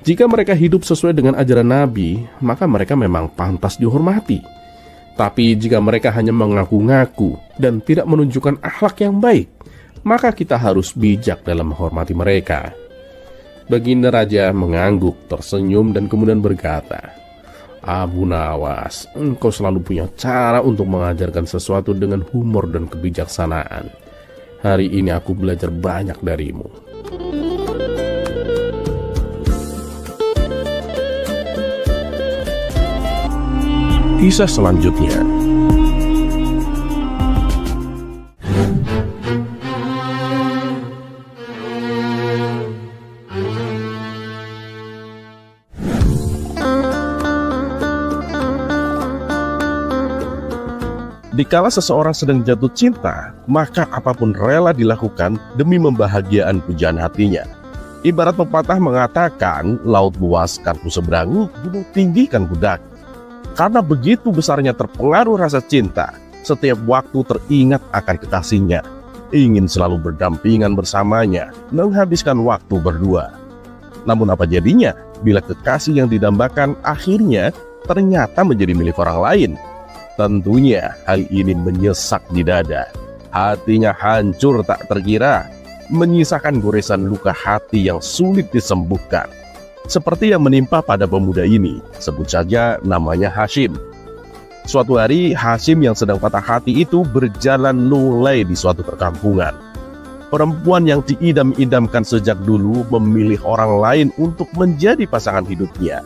Jika mereka hidup sesuai dengan ajaran Nabi, maka mereka memang pantas dihormati. Tapi jika mereka hanya mengaku-ngaku dan tidak menunjukkan akhlak yang baik, maka kita harus bijak dalam menghormati mereka. Baginda Raja mengangguk, tersenyum dan kemudian berkata, Abu Nawas, engkau selalu punya cara untuk mengajarkan sesuatu dengan humor dan kebijaksanaan. Hari ini aku belajar banyak darimu. Kisah selanjutnya. Dikala seseorang sedang jatuh cinta, maka apapun rela dilakukan demi membahagiaan pujaan hatinya. Ibarat pepatah mengatakan, laut luas kan ku seberangi, gunung tinggi kan ku daki. Karena begitu besarnya terpengaruh rasa cinta, setiap waktu teringat akan kekasihnya, ingin selalu berdampingan bersamanya, menghabiskan waktu berdua. Namun apa jadinya bila kekasih yang didambakan akhirnya ternyata menjadi milik orang lain? Tentunya hal ini menyesak di dada. Hatinya hancur tak terkira, menyisakan goresan luka hati yang sulit disembuhkan. Seperti yang menimpa pada pemuda ini, sebut saja namanya Hashim. Suatu hari, Hashim yang sedang patah hati itu berjalan lunglai di suatu perkampungan. Perempuan yang diidam-idamkan sejak dulu memilih orang lain untuk menjadi pasangan hidupnya.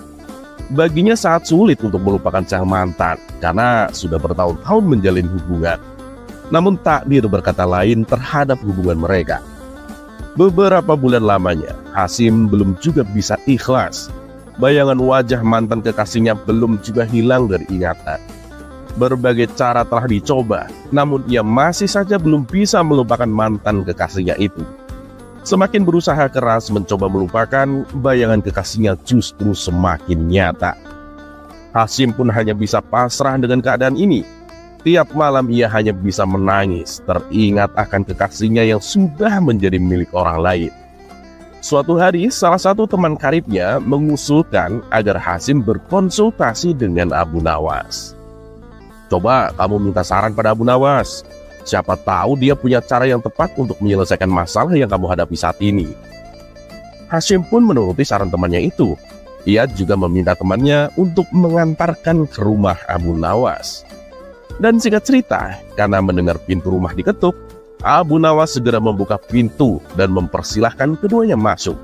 Baginya sangat sulit untuk melupakan sang mantan karena sudah bertahun-tahun menjalin hubungan. Namun takdir berkata lain terhadap hubungan mereka. Beberapa bulan lamanya, Hashim belum juga bisa ikhlas. Bayangan wajah mantan kekasihnya belum juga hilang dari ingatan. Berbagai cara telah dicoba, namun ia masih saja belum bisa melupakan mantan kekasihnya itu. Semakin berusaha keras mencoba melupakan, bayangan kekasihnya justru semakin nyata. Hashim pun hanya bisa pasrah dengan keadaan ini. Tiap malam ia hanya bisa menangis, teringat akan kekasihnya yang sudah menjadi milik orang lain. Suatu hari, salah satu teman karibnya mengusulkan agar Hashim berkonsultasi dengan Abu Nawas. Coba kamu minta saran pada Abu Nawas. Siapa tahu dia punya cara yang tepat untuk menyelesaikan masalah yang kamu hadapi saat ini. Hashim pun menuruti saran temannya itu. Ia juga meminta temannya untuk mengantarkan ke rumah Abu Nawas. Dan singkat cerita, karena mendengar pintu rumah diketuk, Abu Nawas segera membuka pintu dan mempersilahkan keduanya masuk.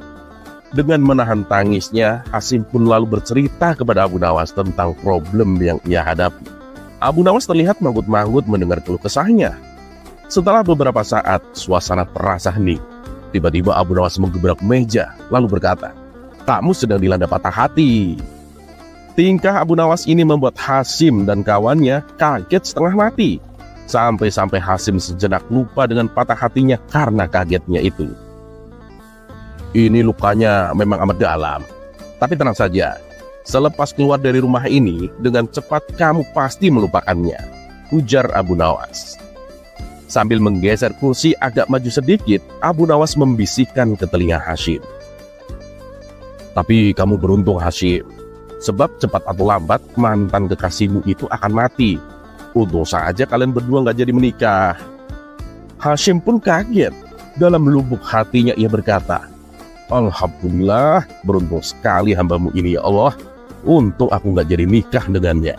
Dengan menahan tangisnya, Hashim pun lalu bercerita kepada Abu Nawas tentang problem yang ia hadapi. Abu Nawas terlihat manggut-manggut mendengar keluh kesahnya. Setelah beberapa saat, suasana terasa hening. Tiba-tiba Abu Nawas menggebrak meja, lalu berkata, "Kamu sedang dilanda patah hati." Tingkah Abu Nawas ini membuat Hashim dan kawannya kaget setengah mati. Sampai-sampai Hasyim sejenak lupa dengan patah hatinya karena kagetnya itu. Ini lukanya memang amat dalam. Tapi tenang saja, selepas keluar dari rumah ini, dengan cepat kamu pasti melupakannya, ujar Abu Nawas. Sambil menggeser kursi agak maju sedikit, Abu Nawas membisikkan ke telinga Hasyim. Tapi kamu beruntung Hasyim, sebab cepat atau lambat mantan kekasihmu itu akan mati. Untung saja kalian berdua nggak jadi menikah. Hasyim pun kaget. Dalam lubuk hatinya ia berkata, Alhamdulillah, beruntung sekali hambamu ini ya Allah. Untung aku nggak jadi nikah dengannya.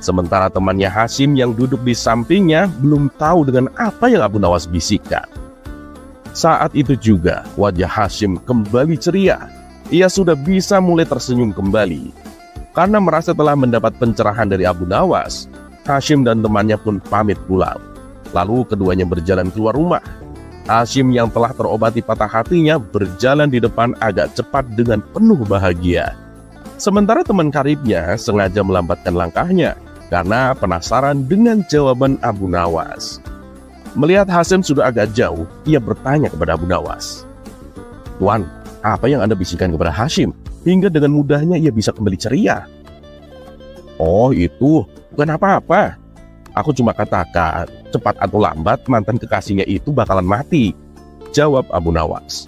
Sementara temannya Hasyim yang duduk di sampingnya belum tahu dengan apa yang Abu Nawas bisikkan. Saat itu juga wajah Hasyim kembali ceria. Ia sudah bisa mulai tersenyum kembali. Karena merasa telah mendapat pencerahan dari Abu Nawas, Hasyim dan temannya pun pamit pulang. Lalu keduanya berjalan keluar rumah. Hasyim yang telah terobati patah hatinya berjalan di depan agak cepat dengan penuh bahagia. Sementara teman karibnya sengaja melambatkan langkahnya karena penasaran dengan jawaban Abu Nawas. Melihat Hasyim sudah agak jauh, ia bertanya kepada Abu Nawas, Tuan, apa yang Anda bisikan kepada Hasyim hingga dengan mudahnya ia bisa kembali ceria? Oh itu, bukan apa-apa. Aku cuma katakan, cepat atau lambat mantan kekasihnya itu bakalan mati, jawab Abu Nawas.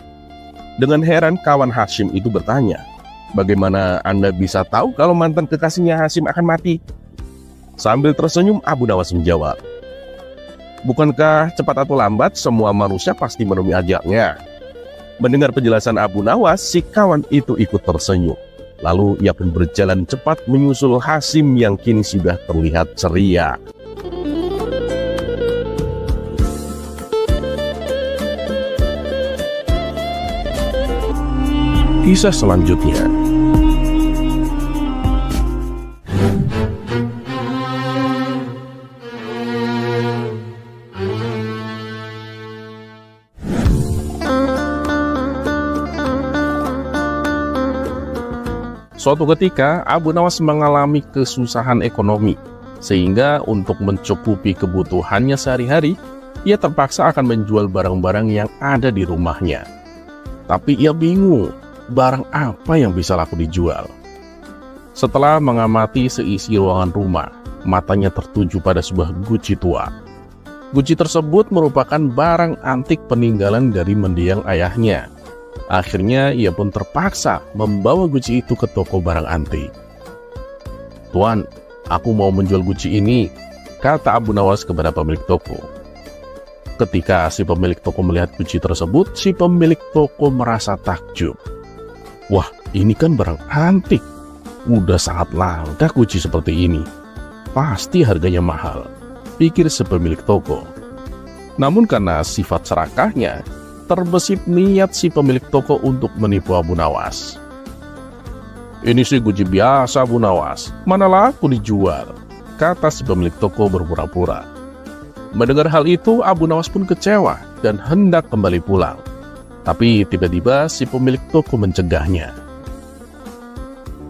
Dengan heran kawan Hasyim itu bertanya, bagaimana Anda bisa tahu kalau mantan kekasihnya Hasyim akan mati? Sambil tersenyum Abu Nawas menjawab, bukankah cepat atau lambat semua manusia pasti menemui ajalnya? Mendengar penjelasan Abu Nawas, si kawan itu ikut tersenyum. Lalu ia pun berjalan cepat menyusul Hasyim yang kini sudah terlihat ceria. Kisah selanjutnya. Suatu ketika, Abu Nawas mengalami kesusahan ekonomi, sehingga untuk mencukupi kebutuhannya sehari-hari, ia terpaksa akan menjual barang-barang yang ada di rumahnya. Tapi ia bingung, barang apa yang bisa laku dijual. Setelah mengamati seisi ruangan rumah, matanya tertuju pada sebuah guci tua. Guci tersebut merupakan barang antik peninggalan dari mendiang ayahnya. Akhirnya ia pun terpaksa membawa guci itu ke toko barang antik. Tuan, aku mau menjual guci ini, kata Abu Nawas kepada pemilik toko. Ketika si pemilik toko melihat guci tersebut, si pemilik toko merasa takjub. Wah, ini kan barang antik. Udah sangat langka guci seperti ini. Pasti harganya mahal, pikir si pemilik toko. Namun karena sifat serakahnya, terbesit niat si pemilik toko untuk menipu Abu Nawas. Ini sih guci biasa Abu Nawas, mana laku dijual, kata si pemilik toko berpura-pura. Mendengar hal itu, Abu Nawas pun kecewa dan hendak kembali pulang. Tapi tiba-tiba si pemilik toko mencegahnya.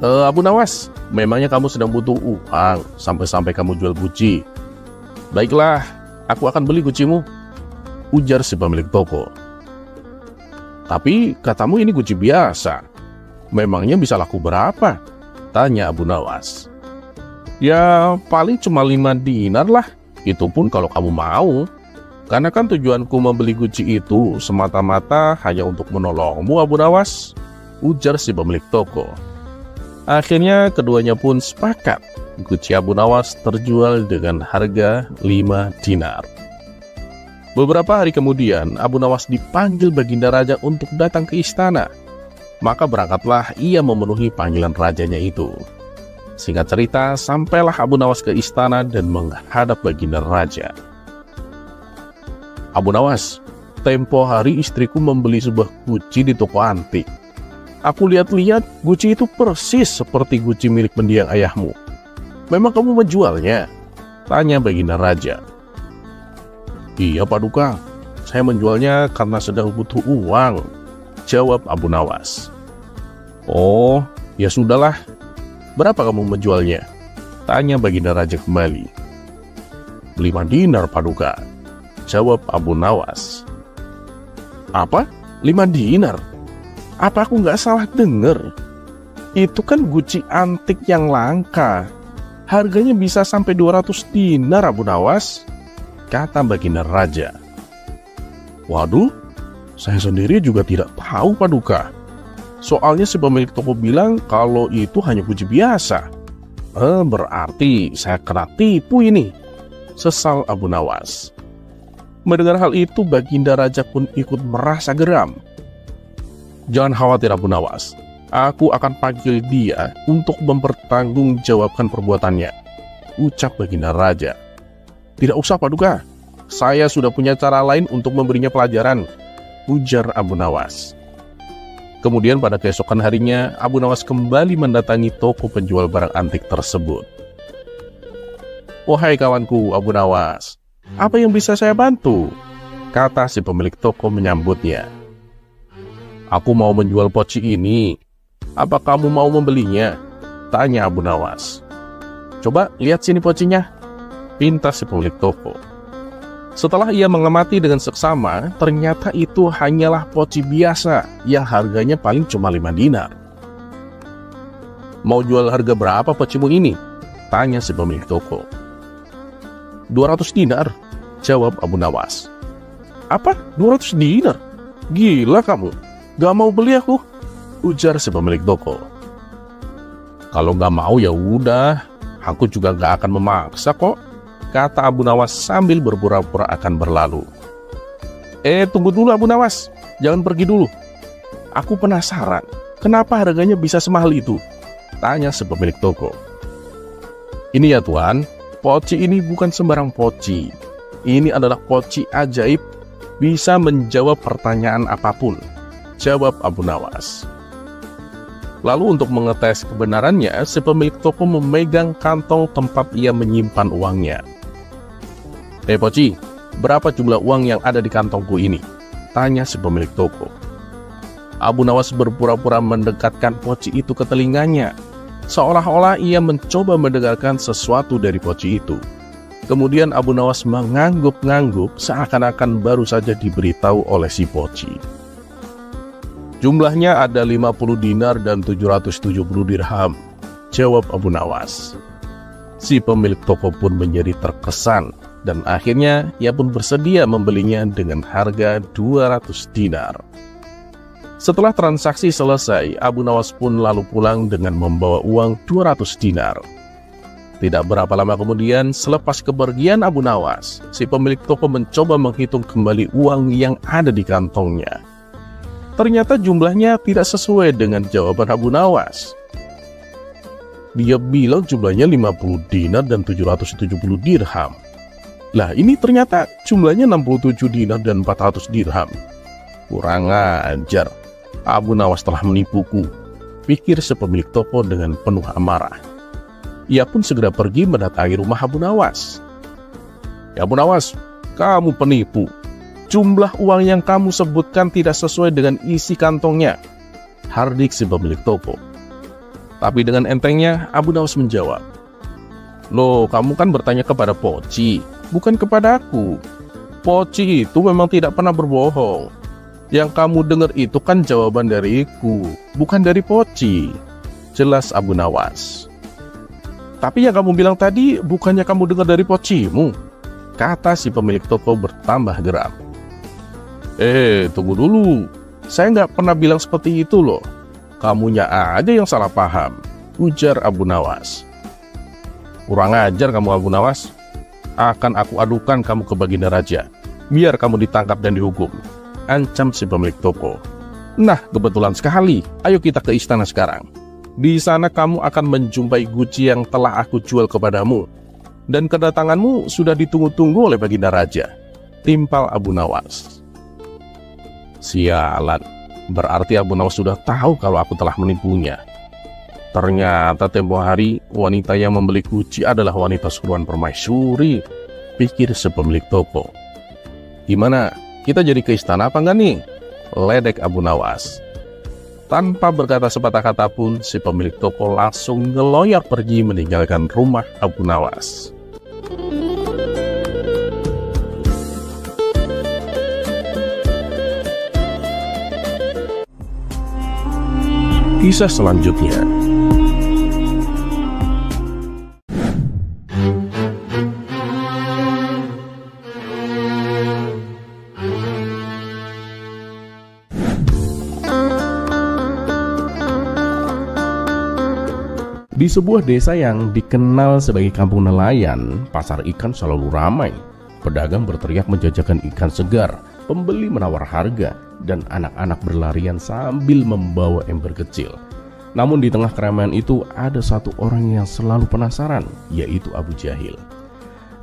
Abu Nawas, memangnya kamu sedang butuh uang sampai-sampai kamu jual guci? Baiklah, aku akan beli gucimu, ujar si pemilik toko. Tapi katamu ini guci biasa, memangnya bisa laku berapa? Tanya Abu Nawas. Ya paling cuma 5 dinar lah, itu pun kalau kamu mau. Karena kan tujuanku membeli guci itu semata-mata hanya untuk menolongmu Abu Nawas, ujar si pemilik toko. Akhirnya keduanya pun sepakat, guci Abu Nawas terjual dengan harga 5 dinar. Beberapa hari kemudian, Abu Nawas dipanggil Baginda Raja untuk datang ke istana. Maka berangkatlah ia memenuhi panggilan rajanya itu. Singkat cerita, sampailah Abu Nawas ke istana dan menghadap Baginda Raja. Abu Nawas, tempo hari istriku membeli sebuah guci di toko antik. Aku lihat-lihat guci itu persis seperti guci milik mendiang ayahmu. Memang kamu menjualnya? Tanya Baginda Raja. Iya Paduka, saya menjualnya karena sedang butuh uang, jawab Abu Nawas. Oh, ya sudahlah. Berapa kamu menjualnya? Tanya Baginda Raja kembali. 5 dinar Paduka, jawab Abu Nawas. Apa? 5 dinar? Apa aku nggak salah dengar? Itu kan guci antik yang langka. Harganya bisa sampai 200 dinar Abu Nawas, kata baginda raja. Waduh, saya sendiri juga tidak tahu Paduka. Soalnya si pemilik toko bilang kalau itu hanya guci biasa. Berarti saya kena tipu ini, sesal Abu Nawas. Mendengar hal itu, baginda raja pun ikut merasa geram. Jangan khawatir Abu Nawas, aku akan panggil dia untuk mempertanggungjawabkan perbuatannya, ucap baginda raja. Tidak usah Paduka, saya sudah punya cara lain untuk memberinya pelajaran, ujar Abu Nawas. Kemudian pada keesokan harinya, Abu Nawas kembali mendatangi toko penjual barang antik tersebut. Wahai kawanku Abu Nawas, apa yang bisa saya bantu? Kata si pemilik toko menyambutnya. Aku mau menjual poci ini. Apa kamu mau membelinya? Tanya Abu Nawas. Coba lihat sini pocinya, pinta si pemilik toko. Setelah ia mengamati dengan seksama, ternyata itu hanyalah poci biasa yang harganya paling cuma 5 dinar. Mau jual harga berapa pocimu ini? Tanya si pemilik toko. 200 dinar, jawab Abu Nawas. Apa? 200 dinar? Gila kamu, gak mau beli aku, ujar si pemilik toko. Kalau gak mau ya udah, aku juga gak akan memaksa kok, kata Abu Nawas sambil berpura-pura akan berlalu. Tunggu dulu Abu Nawas, jangan pergi dulu. Aku penasaran, kenapa harganya bisa semahal itu? Tanya si pemilik toko. Ini ya tuan, poci ini bukan sembarang poci. Ini adalah poci ajaib, bisa menjawab pertanyaan apapun, jawab Abu Nawas. Lalu untuk mengetes kebenarannya, si pemilik toko memegang kantong tempat ia menyimpan uangnya. Poci, berapa jumlah uang yang ada di kantongku ini? Tanya si pemilik toko. Abu Nawas berpura-pura mendekatkan poci itu ke telinganya, seolah-olah ia mencoba mendengarkan sesuatu dari poci itu. Kemudian Abu Nawas mengangguk-ngangguk seakan-akan baru saja diberitahu oleh si poci. Jumlahnya ada 50 dinar dan 770 dirham, jawab Abu Nawas. Si pemilik toko pun menjadi terkesan dan akhirnya ia pun bersedia membelinya dengan harga 200 dinar. Setelah transaksi selesai, Abu Nawas pun lalu pulang dengan membawa uang 200 dinar. Tidak berapa lama kemudian, selepas kepergian Abu Nawas, si pemilik toko mencoba menghitung kembali uang yang ada di kantongnya. Ternyata jumlahnya tidak sesuai dengan jawaban Abu Nawas. Dia bilang jumlahnya 50 dinar dan 770 dirham. Lah ini ternyata jumlahnya 67 dinar dan 400 dirham. Kurang ajar, Abu Nawas telah menipuku, pikir si pemilik toko dengan penuh amarah. Ia pun segera pergi mendatangi rumah Abu Nawas. Ya Abu Nawas, kamu penipu. Jumlah uang yang kamu sebutkan tidak sesuai dengan isi kantongnya, hardik si pemilik toko. Tapi dengan entengnya Abu Nawas menjawab, Loh, kamu kan bertanya kepada Poci, bukan kepada aku. Poci itu memang tidak pernah berbohong. Yang kamu dengar itu kan jawaban dariku, bukan dari Poci, jelas Abu Nawas. Tapi yang kamu bilang tadi bukannya kamu dengar dari pocimu, kata si pemilik toko bertambah geram. Tunggu dulu, saya nggak pernah bilang seperti itu loh. Kamunya aja yang salah paham, ujar Abu Nawas. Kurang ajar kamu Abu Nawas, akan aku adukan kamu ke baginda raja, biar kamu ditangkap dan dihukum, ancam si pemilik toko. Nah, kebetulan sekali, ayo kita ke istana sekarang. Di sana kamu akan menjumpai guci yang telah aku jual kepadamu, dan kedatanganmu sudah ditunggu-tunggu oleh baginda raja, timpal Abu Nawas. Sialan, berarti Abu Nawas sudah tahu kalau aku telah menipunya. Ternyata tempo hari wanita yang membeli guci adalah wanita suruhan permaisuri, pikir si pemilik toko. Gimana, kita jadi ke istana apa enggak nih? Ledek Abu Nawas. Tanpa berkata sepatah kata pun, si pemilik toko langsung ngeloyor pergi meninggalkan rumah Abu Nawas. kisah selanjutnya. Di sebuah desa yang dikenal sebagai kampung nelayan, pasar ikan selalu ramai. Pedagang berteriak menjajakan ikan segar, pembeli menawar harga, dan anak-anak berlarian sambil membawa ember kecil. Namun di tengah keramaian itu ada satu orang yang selalu penasaran, yaitu Abu Jahil.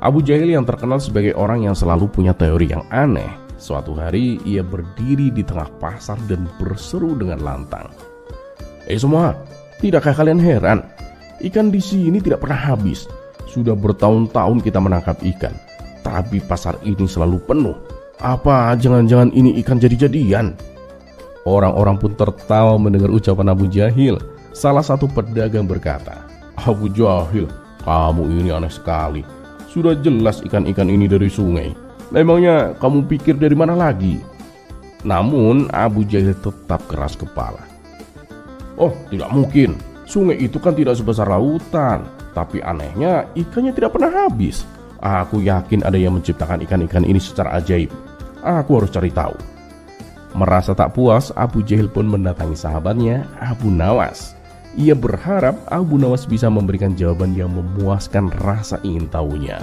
Abu Jahil yang terkenal sebagai orang yang selalu punya teori yang aneh. Suatu hari ia berdiri di tengah pasar dan berseru dengan lantang. Semua, tidakkah kalian heran? Ikan di sini tidak pernah habis. Sudah bertahun-tahun kita menangkap ikan, tapi pasar ini selalu penuh. Apa jangan-jangan ini ikan jadi-jadian? Orang-orang pun tertawa mendengar ucapan Abu Jahil. Salah satu pedagang berkata, Abu Jahil, kamu ini aneh sekali. Sudah jelas ikan-ikan ini dari sungai. Memangnya kamu pikir dari mana lagi? Namun Abu Jahil tetap keras kepala. Oh, tidak mungkin. Sungai itu kan tidak sebesar lautan. Tapi anehnya ikannya tidak pernah habis. Aku yakin ada yang menciptakan ikan-ikan ini secara ajaib. Aku harus cari tahu. Merasa tak puas, Abu Jahil pun mendatangi sahabatnya, Abu Nawas. Ia berharap Abu Nawas bisa memberikan jawaban yang memuaskan rasa ingin tahunya.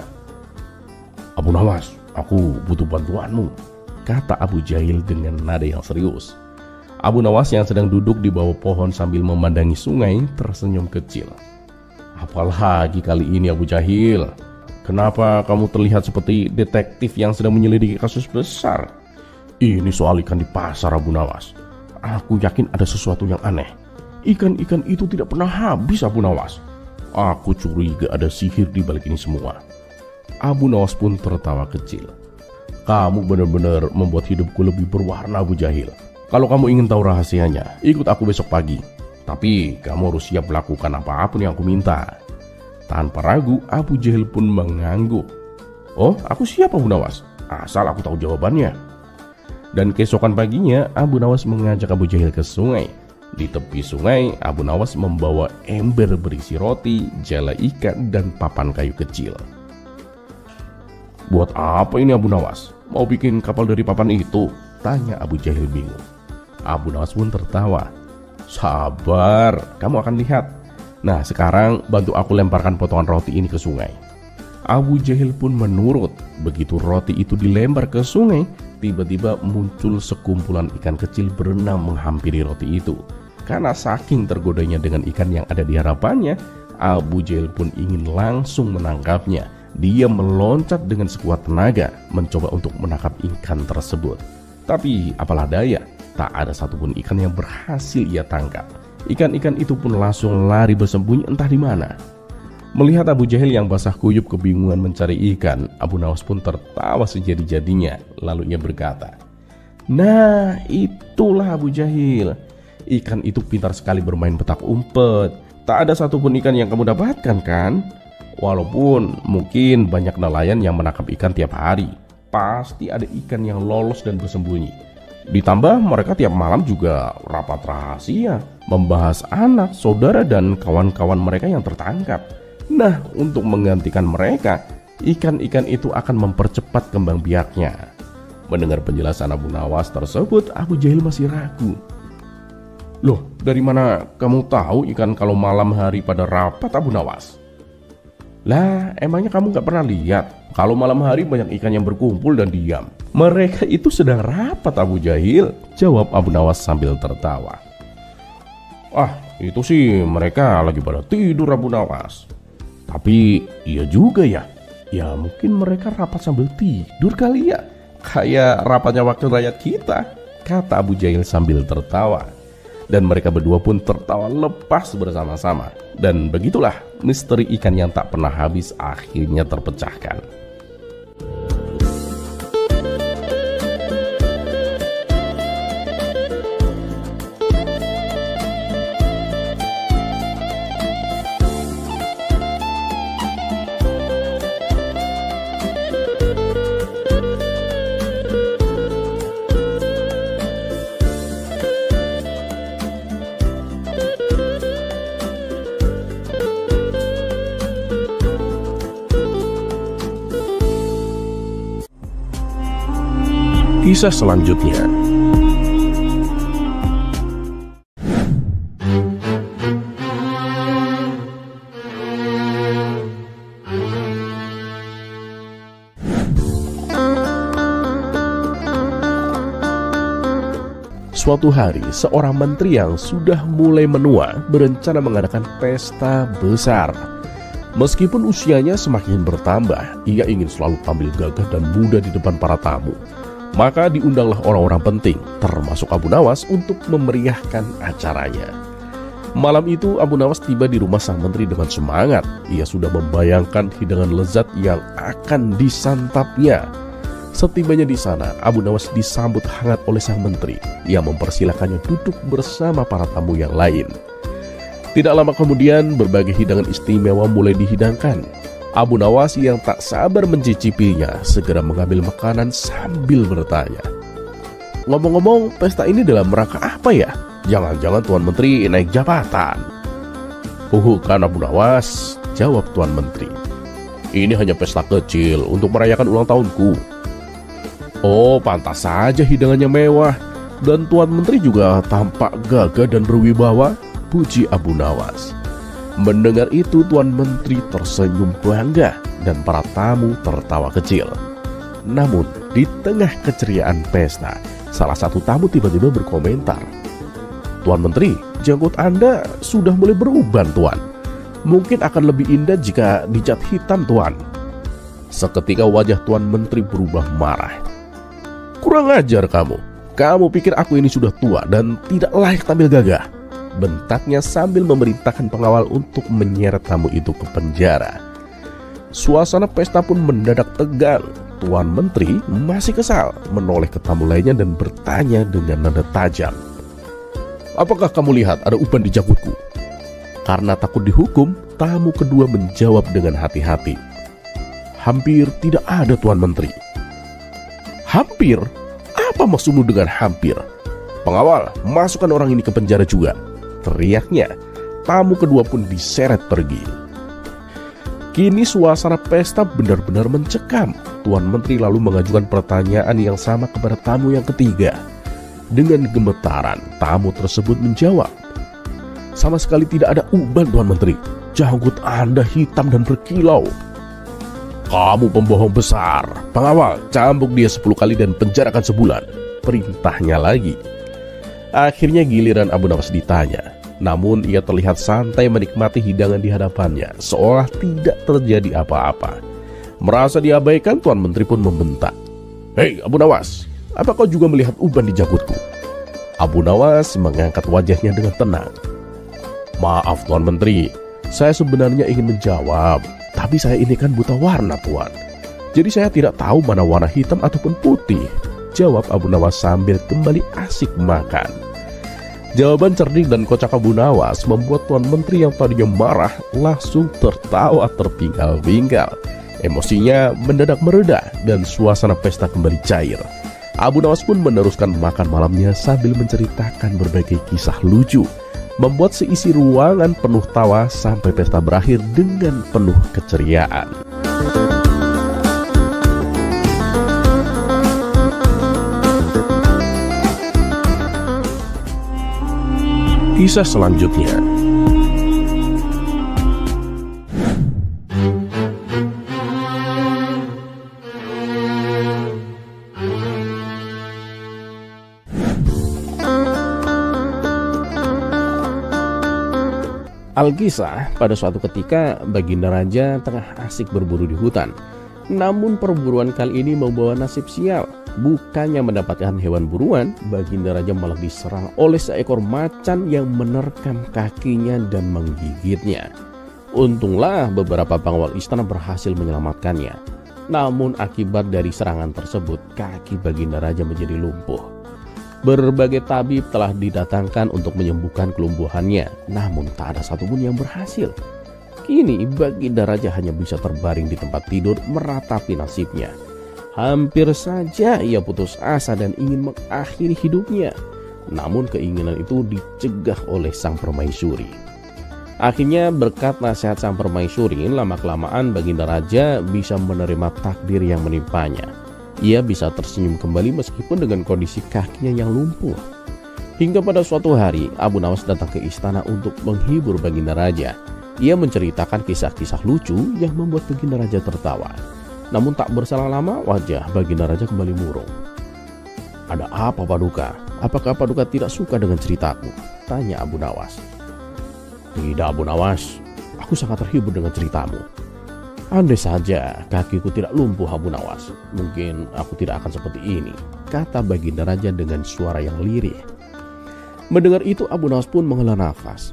Abu Nawas, aku butuh bantuanmu, kata Abu Jahil dengan nada yang serius. Abu Nawas yang sedang duduk di bawah pohon sambil memandangi sungai tersenyum kecil. Apalagi kali ini Abu Jahil? Kenapa kamu terlihat seperti detektif yang sedang menyelidiki kasus besar? Ini soal ikan di pasar, Abu Nawas. Aku yakin ada sesuatu yang aneh. Ikan-ikan itu tidak pernah habis, Abu Nawas. Aku curiga ada sihir di balik ini semua. Abu Nawas pun tertawa kecil. Kamu benar-benar membuat hidupku lebih berwarna, Abu Jahil. Kalau kamu ingin tahu rahasianya, ikut aku besok pagi. Tapi kamu harus siap melakukan apapun yang aku minta. Tanpa ragu, Abu Jahil pun mengangguk. Oh, aku siap, Abu Nawas. Asal aku tahu jawabannya. Dan keesokan paginya, Abu Nawas mengajak Abu Jahil ke sungai. Di tepi sungai, Abu Nawas membawa ember berisi roti, jala ikan, dan papan kayu kecil. Buat apa ini, Abu Nawas? Mau bikin kapal dari papan itu? Tanya Abu Jahil bingung. Abu Nawas pun tertawa. Sabar, kamu akan lihat. Nah, sekarang bantu aku lemparkan potongan roti ini ke sungai. Abu Jahil pun menurut. Begitu roti itu dilempar ke sungai, tiba-tiba muncul sekumpulan ikan kecil berenang menghampiri roti itu. Karena saking tergodanya dengan ikan yang ada di hadapannya, Abu Jahil pun ingin langsung menangkapnya. Dia meloncat dengan sekuat tenaga, mencoba untuk menangkap ikan tersebut. Tapi apalah daya, tak ada satupun ikan yang berhasil ia tangkap. Ikan-ikan itu pun langsung lari bersembunyi entah di mana. Melihat Abu Jahil yang basah kuyup kebingungan mencari ikan, Abu Nawas pun tertawa sejadi-jadinya. Lalu ia berkata, nah, itulah Abu Jahil. Ikan itu pintar sekali bermain petak umpet. Tak ada satupun ikan yang kamu dapatkan, kan? Walaupun mungkin banyak nelayan yang menangkap ikan tiap hari, pasti ada ikan yang lolos dan bersembunyi. Ditambah mereka tiap malam juga rapat rahasia, membahas anak, saudara, dan kawan-kawan mereka yang tertangkap. Nah, untuk menggantikan mereka, ikan-ikan itu akan mempercepat kembang biaknya. Mendengar penjelasan Abu Nawas tersebut, Abu Jahil masih ragu. Loh, dari mana kamu tahu ikan kalau malam hari pada rapat, Abu Nawas? Lah, emangnya kamu gak pernah lihat kalau malam hari banyak ikan yang berkumpul dan diam? Mereka itu sedang rapat, Abu Jahil, jawab Abu Nawas sambil tertawa. Ah, itu sih mereka lagi pada tidur, Abu Nawas. Tapi iya juga ya. Ya mungkin mereka rapat sambil tidur kali ya. Kayak rapatnya wakil rakyat kita, kata Abu Jahil sambil tertawa. Dan mereka berdua pun tertawa lepas bersama-sama. Dan begitulah misteri ikan yang tak pernah habis akhirnya terpecahkan. Kisah selanjutnya. Suatu hari, seorang menteri yang sudah mulai menua berencana mengadakan pesta besar. Meskipun usianya semakin bertambah, ia ingin selalu tampil gagah dan muda di depan para tamu. Maka diundanglah orang-orang penting, termasuk Abu Nawas, untuk memeriahkan acaranya. Malam itu Abu Nawas tiba di rumah sang menteri dengan semangat. Ia sudah membayangkan hidangan lezat yang akan disantapnya. Setibanya di sana, Abu Nawas disambut hangat oleh sang menteri yang mempersilahkannya duduk bersama para tamu yang lain. Tidak lama kemudian, berbagai hidangan istimewa mulai dihidangkan. Abu Nawas yang tak sabar mencicipinya segera mengambil makanan sambil bertanya, "Ngomong-ngomong, pesta ini dalam rangka apa ya? Jangan-jangan Tuan Menteri naik jabatan?" "Bukan Abu Nawas," jawab Tuan Menteri. "Ini hanya pesta kecil untuk merayakan ulang tahunku." "Oh, pantas saja hidangannya mewah. Dan Tuan Menteri juga tampak gagah dan berwibawa," puji Abu Nawas. Mendengar itu, Tuan Menteri tersenyum bangga dan para tamu tertawa kecil. Namun, di tengah keceriaan pesta, salah satu tamu tiba-tiba berkomentar, "Tuan Menteri, janggut Anda sudah mulai beruban, Tuan. Mungkin akan lebih indah jika dicat hitam, Tuan." Seketika wajah Tuan Menteri berubah marah. "Kurang ajar kamu. Kamu pikir aku ini sudah tua dan tidak layak tampil gagah?" bentaknya sambil memerintahkan pengawal untuk menyeret tamu itu ke penjara. Suasana pesta pun mendadak tegang. Tuan Menteri masih kesal, menoleh ke tamu lainnya dan bertanya dengan nada tajam, "Apakah kamu lihat ada uban di janggutku?" Karena takut dihukum, tamu kedua menjawab dengan hati-hati, "Hampir tidak ada, Tuan Menteri." "Hampir? Apa maksudmu dengan hampir?" "Pengawal, masukkan orang ini ke penjara juga," teriaknya. Tamu kedua pun diseret pergi. Kini suasana pesta benar-benar mencekam. Tuan Menteri lalu mengajukan pertanyaan yang sama kepada tamu yang ketiga. Dengan gemetaran, tamu tersebut menjawab, "Sama sekali tidak ada uban, Tuan Menteri. Janggut Anda hitam dan berkilau." "Kamu pembohong besar. Pengawal, cambuk dia 10 kali dan penjarakan sebulan," perintahnya lagi. Akhirnya giliran Abu Nawas ditanya. Namun ia terlihat santai menikmati hidangan di hadapannya, seolah tidak terjadi apa-apa. Merasa diabaikan, Tuan Menteri pun membentak, "Hei Abu Nawas, apa kau juga melihat uban di janggutku?" Abu Nawas mengangkat wajahnya dengan tenang. "Maaf Tuan Menteri, saya sebenarnya ingin menjawab, tapi saya ini kan buta warna, Tuan. Jadi saya tidak tahu mana warna hitam ataupun putih," jawab Abu Nawas sambil kembali asik makan. Jawaban cerdik dan kocak Abu Nawas membuat Tuan Menteri yang tadinya marah langsung tertawa terpinggal-pinggal. Emosinya mendadak mereda dan suasana pesta kembali cair. Abu Nawas pun meneruskan makan malamnya sambil menceritakan berbagai kisah lucu, membuat seisi ruangan penuh tawa sampai pesta berakhir dengan penuh keceriaan. Kisah selanjutnya. Alkisah, pada suatu ketika Baginda Raja tengah asik berburu di hutan. Namun perburuan kali ini membawa nasib sial. Bukannya mendapatkan hewan buruan, Baginda Raja malah diserang oleh seekor macan yang menerkam kakinya dan menggigitnya. Untunglah beberapa pengawal istana berhasil menyelamatkannya. Namun akibat dari serangan tersebut, kaki Baginda Raja menjadi lumpuh. Berbagai tabib telah didatangkan untuk menyembuhkan kelumpuhannya, namun tak ada satupun yang berhasil. Kini Baginda Raja hanya bisa terbaring di tempat tidur meratapi nasibnya. Hampir saja ia putus asa dan ingin mengakhiri hidupnya. Namun keinginan itu dicegah oleh sang permaisuri. Akhirnya berkat nasihat sang permaisuri, lama-kelamaan Baginda Raja bisa menerima takdir yang menimpanya. Ia bisa tersenyum kembali meskipun dengan kondisi kakinya yang lumpuh. Hingga pada suatu hari, Abu Nawas datang ke istana untuk menghibur Baginda Raja. Ia menceritakan kisah-kisah lucu yang membuat Baginda Raja tertawa. Namun tak berselang lama, wajah Baginda Raja kembali murung. "Ada apa, Paduka? Apakah Paduka tidak suka dengan ceritaku?" tanya Abu Nawas. "Tidak, Abu Nawas. Aku sangat terhibur dengan ceritamu. Andai saja kakiku tidak lumpuh, Abu Nawas, mungkin aku tidak akan seperti ini," kata Baginda Raja dengan suara yang lirih. Mendengar itu, Abu Nawas pun menghela nafas.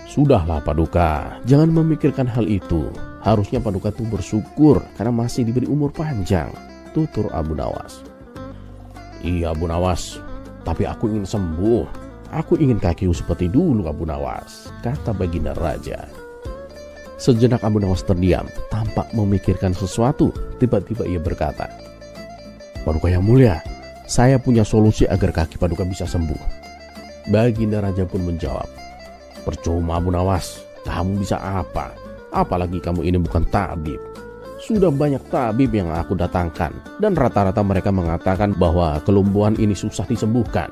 "Sudahlah Paduka, jangan memikirkan hal itu. Harusnya Paduka itu bersyukur karena masih diberi umur panjang," tutur Abu Nawas. "Iya Abu Nawas, tapi aku ingin sembuh. Aku ingin kakiku seperti dulu Abu Nawas," kata Baginda Raja. Sejenak Abu Nawas terdiam, tampak memikirkan sesuatu. Tiba-tiba ia berkata, "Paduka yang mulia, saya punya solusi agar kaki Paduka bisa sembuh." Baginda Raja pun menjawab, "Percuma Abu Nawas, kamu bisa apa? Apalagi kamu ini bukan tabib. Sudah banyak tabib yang aku datangkan dan rata-rata mereka mengatakan bahwa kelumpuhan ini susah disembuhkan."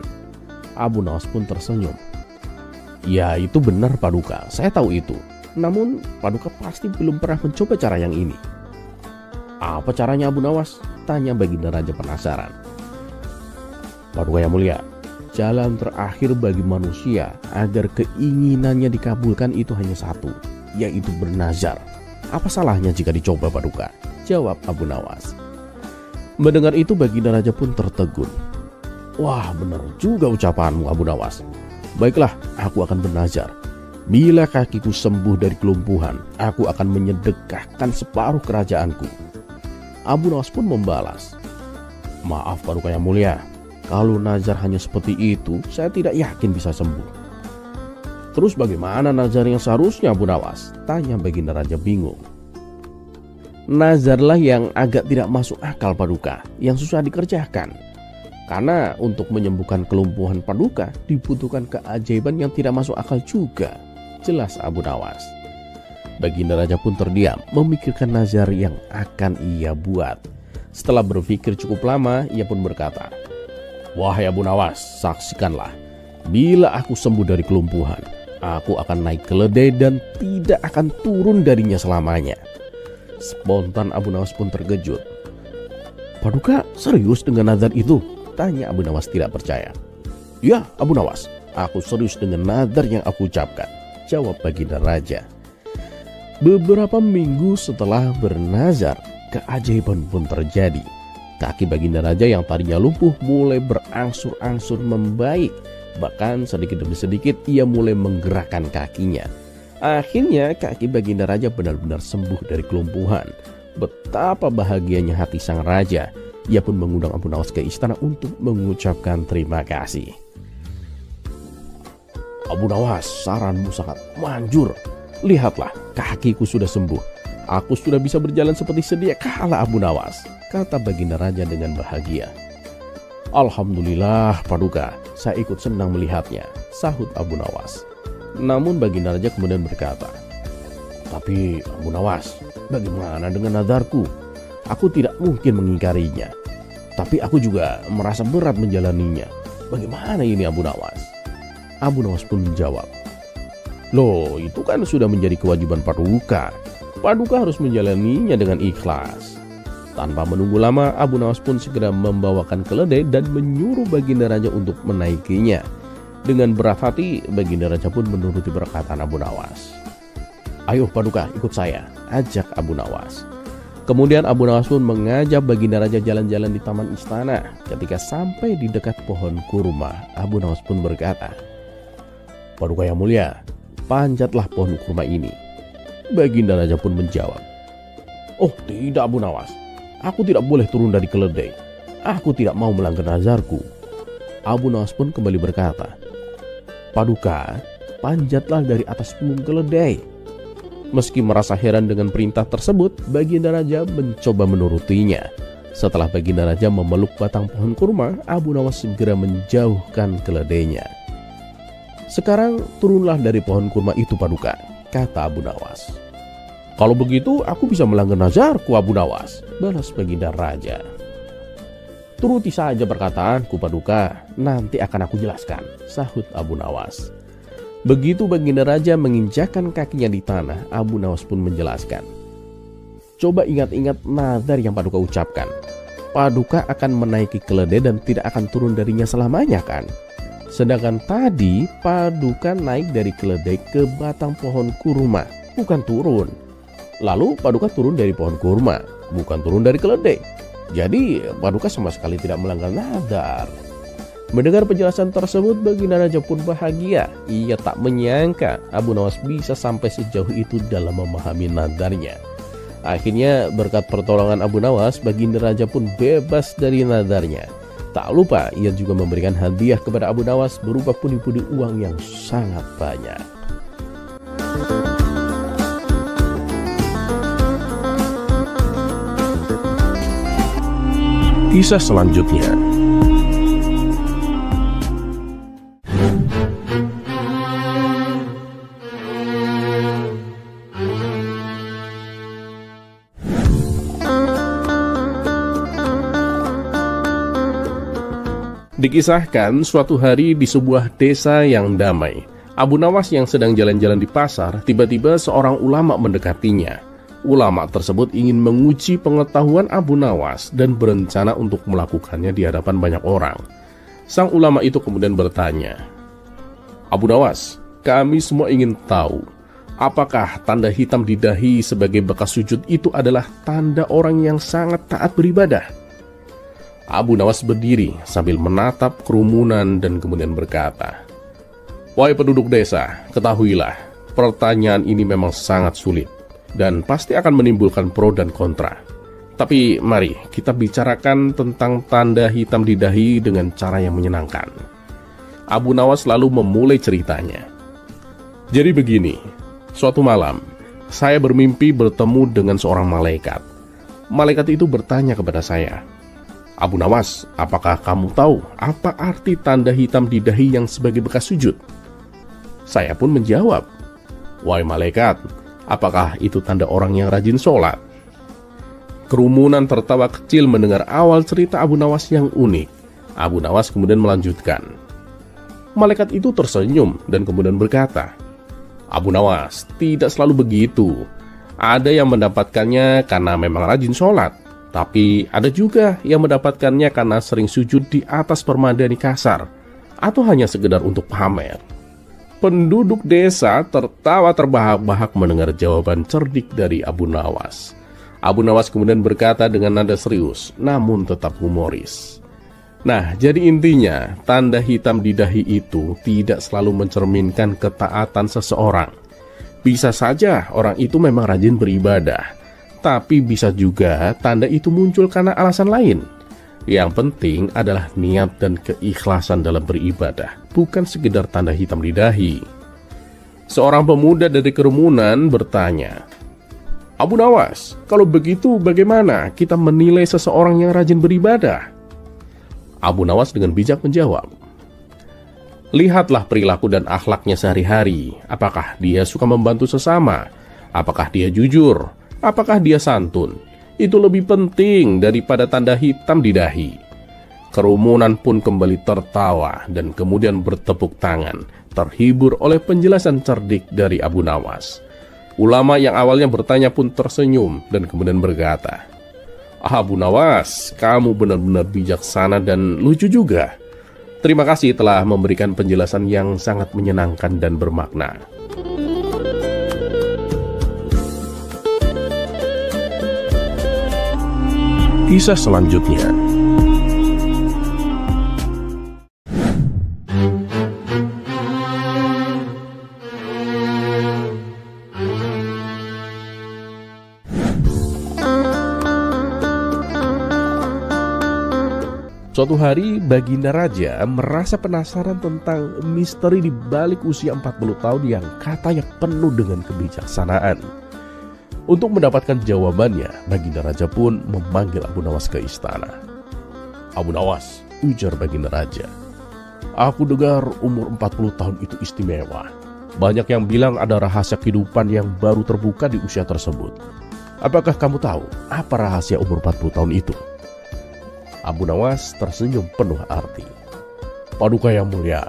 Abu Nawas pun tersenyum. "Ya itu benar Paduka, saya tahu itu. Namun Paduka pasti belum pernah mencoba cara yang ini." "Apa caranya Abu Nawas?" tanya Baginda Raja penasaran. "Paduka yang mulia, jalan terakhir bagi manusia agar keinginannya dikabulkan itu hanya satu, yaitu bernazar. Apa salahnya jika dicoba Paduka?" jawab Abu Nawas. Mendengar itu Baginda Raja pun tertegun. "Wah, benar juga ucapanmu Abu Nawas. Baiklah, aku akan bernazar. Bila kakiku sembuh dari kelumpuhan, aku akan menyedekahkan separuh kerajaanku." Abu Nawas pun membalas, "Maaf Paduka yang mulia, kalau nazar hanya seperti itu, saya tidak yakin bisa sembuh." "Terus bagaimana nazar yang seharusnya Abu Nawas?" tanya Baginda Raja bingung. "Nazarlah yang agak tidak masuk akal Paduka, yang susah dikerjakan. Karena untuk menyembuhkan kelumpuhan Paduka dibutuhkan keajaiban yang tidak masuk akal juga," jelas Abu Nawas. Baginda Raja pun terdiam memikirkan nazar yang akan ia buat. Setelah berpikir cukup lama, ia pun berkata, "Wahai Abu Nawas, saksikanlah. Bila aku sembuh dari kelumpuhan, aku akan naik keledai dan tidak akan turun darinya selamanya." Spontan Abu Nawas pun terkejut. "Paduka serius dengan nazar itu?" tanya Abu Nawas tidak percaya. "Ya Abu Nawas, aku serius dengan nazar yang aku ucapkan," jawab Baginda Raja. Beberapa minggu setelah bernazar, keajaiban pun terjadi. Kaki Baginda Raja yang tadinya lumpuh mulai berangsur-angsur membaik. Bahkan sedikit demi sedikit ia mulai menggerakkan kakinya. Akhirnya kaki Baginda Raja benar-benar sembuh dari kelumpuhan. Betapa bahagianya hati sang raja. Ia pun mengundang Abu Nawas ke istana untuk mengucapkan terima kasih. "Abu Nawas, saranmu sangat manjur. Lihatlah, kakiku sudah sembuh. Aku sudah bisa berjalan seperti sedia kala Abu Nawas," kata Baginda Raja dengan bahagia. "Alhamdulillah Paduka, saya ikut senang melihatnya," sahut Abu Nawas. Namun Baginda Raja kemudian berkata, "Tapi Abu Nawas, bagaimana dengan nazarku? Aku tidak mungkin mengingkarinya. Tapi aku juga merasa berat menjalaninya. Bagaimana ini Abu Nawas?" Abu Nawas pun menjawab, "Loh, itu kan sudah menjadi kewajiban Paduka. Paduka harus menjalaninya dengan ikhlas." Tanpa menunggu lama, Abu Nawas pun segera membawakan keledai dan menyuruh Baginda Raja untuk menaikinya. Dengan berat hati, Baginda Raja pun menuruti perkataan Abu Nawas. "Ayo Paduka, ikut saya," ajak Abu Nawas. Kemudian Abu Nawas pun mengajak Baginda Raja jalan-jalan di taman istana. Ketika sampai di dekat pohon kurma, Abu Nawas pun berkata, "Paduka yang mulia, panjatlah pohon kurma ini." Baginda Raja pun menjawab, "Oh tidak Abu Nawas, aku tidak boleh turun dari keledai. Aku tidak mau melanggar nazarku." Abu Nawas pun kembali berkata, "Paduka, panjatlah dari atas punggung keledai." Meski merasa heran dengan perintah tersebut, Baginda Raja mencoba menurutinya. Setelah Baginda Raja memeluk batang pohon kurma, Abu Nawas segera menjauhkan keledainya. "Sekarang turunlah dari pohon kurma itu Paduka," kata Abu Nawas. "Kalau begitu aku bisa melanggar nazarku Abu Nawas," balas Baginda Raja. Turuti saja perkataanku Paduka, nanti akan aku jelaskan, sahut Abu Nawas. Begitu Baginda Raja menginjakkan kakinya di tanah, Abu Nawas pun menjelaskan. Coba ingat-ingat nadar yang Paduka ucapkan. Paduka akan menaiki keledai dan tidak akan turun darinya selamanya kan? Sedangkan tadi Paduka naik dari keledai ke batang pohon kurma, bukan turun. Lalu Paduka turun dari pohon kurma, bukan turun dari keledai. Jadi Paduka sama sekali tidak melanggar nadar. Mendengar penjelasan tersebut, Baginda Raja pun bahagia. Ia tak menyangka Abu Nawas bisa sampai sejauh itu dalam memahami nadarnya. Akhirnya berkat pertolongan Abu Nawas, Baginda Raja pun bebas dari nadarnya. Tak lupa ia juga memberikan hadiah kepada Abu Nawas berupa pundi-pundi uang yang sangat banyak. Kisah selanjutnya. Dikisahkan suatu hari di sebuah desa yang damai, Abu Nawas yang sedang jalan-jalan di pasar, tiba-tiba seorang ulama mendekatinya. Ulama tersebut ingin menguji pengetahuan Abu Nawas dan berencana untuk melakukannya di hadapan banyak orang. Sang ulama itu kemudian bertanya, Abu Nawas, kami semua ingin tahu, apakah tanda hitam di dahi sebagai bekas sujud itu adalah tanda orang yang sangat taat beribadah? Abu Nawas berdiri sambil menatap kerumunan dan kemudian berkata, wahai penduduk desa, ketahuilah, pertanyaan ini memang sangat sulit dan pasti akan menimbulkan pro dan kontra. Tapi mari kita bicarakan tentang tanda hitam di dahi dengan cara yang menyenangkan. Abu Nawas lalu memulai ceritanya. Jadi begini, suatu malam, saya bermimpi bertemu dengan seorang malaikat. Malaikat itu bertanya kepada saya, Abu Nawas, apakah kamu tahu apa arti tanda hitam di dahi yang sebagai bekas sujud? Saya pun menjawab, wahai malaikat, apakah itu tanda orang yang rajin sholat? Kerumunan tertawa kecil mendengar awal cerita Abu Nawas yang unik. Abu Nawas kemudian melanjutkan. Malaikat itu tersenyum dan kemudian berkata, Abu Nawas, tidak selalu begitu. Ada yang mendapatkannya karena memang rajin sholat, tapi ada juga yang mendapatkannya karena sering sujud di atas permadani kasar, atau hanya sekedar untuk pamer. Penduduk desa tertawa terbahak-bahak mendengar jawaban cerdik dari Abu Nawas. Abu Nawas kemudian berkata dengan nada serius, namun tetap humoris. Nah, jadi intinya, tanda hitam di dahi itu tidak selalu mencerminkan ketaatan seseorang. Bisa saja orang itu memang rajin beribadah, tapi bisa juga tanda itu muncul karena alasan lain. Yang penting adalah niat dan keikhlasan dalam beribadah, bukan sekedar tanda hitam di dahi. Seorang pemuda dari kerumunan bertanya, Abu Nawas, kalau begitu bagaimana kita menilai seseorang yang rajin beribadah? Abu Nawas dengan bijak menjawab, lihatlah perilaku dan akhlaknya sehari-hari. Apakah dia suka membantu sesama? Apakah dia jujur? Apakah dia santun? Itu lebih penting daripada tanda hitam di dahi. Kerumunan pun kembali tertawa dan kemudian bertepuk tangan, terhibur oleh penjelasan cerdik dari Abu Nawas. Ulama yang awalnya bertanya pun tersenyum dan kemudian berkata, Abu Nawas, kamu benar-benar bijaksana dan lucu juga. Terima kasih telah memberikan penjelasan yang sangat menyenangkan dan bermakna. Kisah selanjutnya. Suatu hari, Baginda Raja merasa penasaran tentang misteri di balik usia 40 tahun yang katanya penuh dengan kebijaksanaan. Untuk mendapatkan jawabannya, Baginda Raja pun memanggil Abu Nawas ke istana. Abu Nawas, ujar Baginda Raja, aku dengar umur 40 tahun itu istimewa. Banyak yang bilang ada rahasia kehidupan yang baru terbuka di usia tersebut. Apakah kamu tahu apa rahasia umur 40 tahun itu? Abu Nawas tersenyum penuh arti. Paduka yang mulia,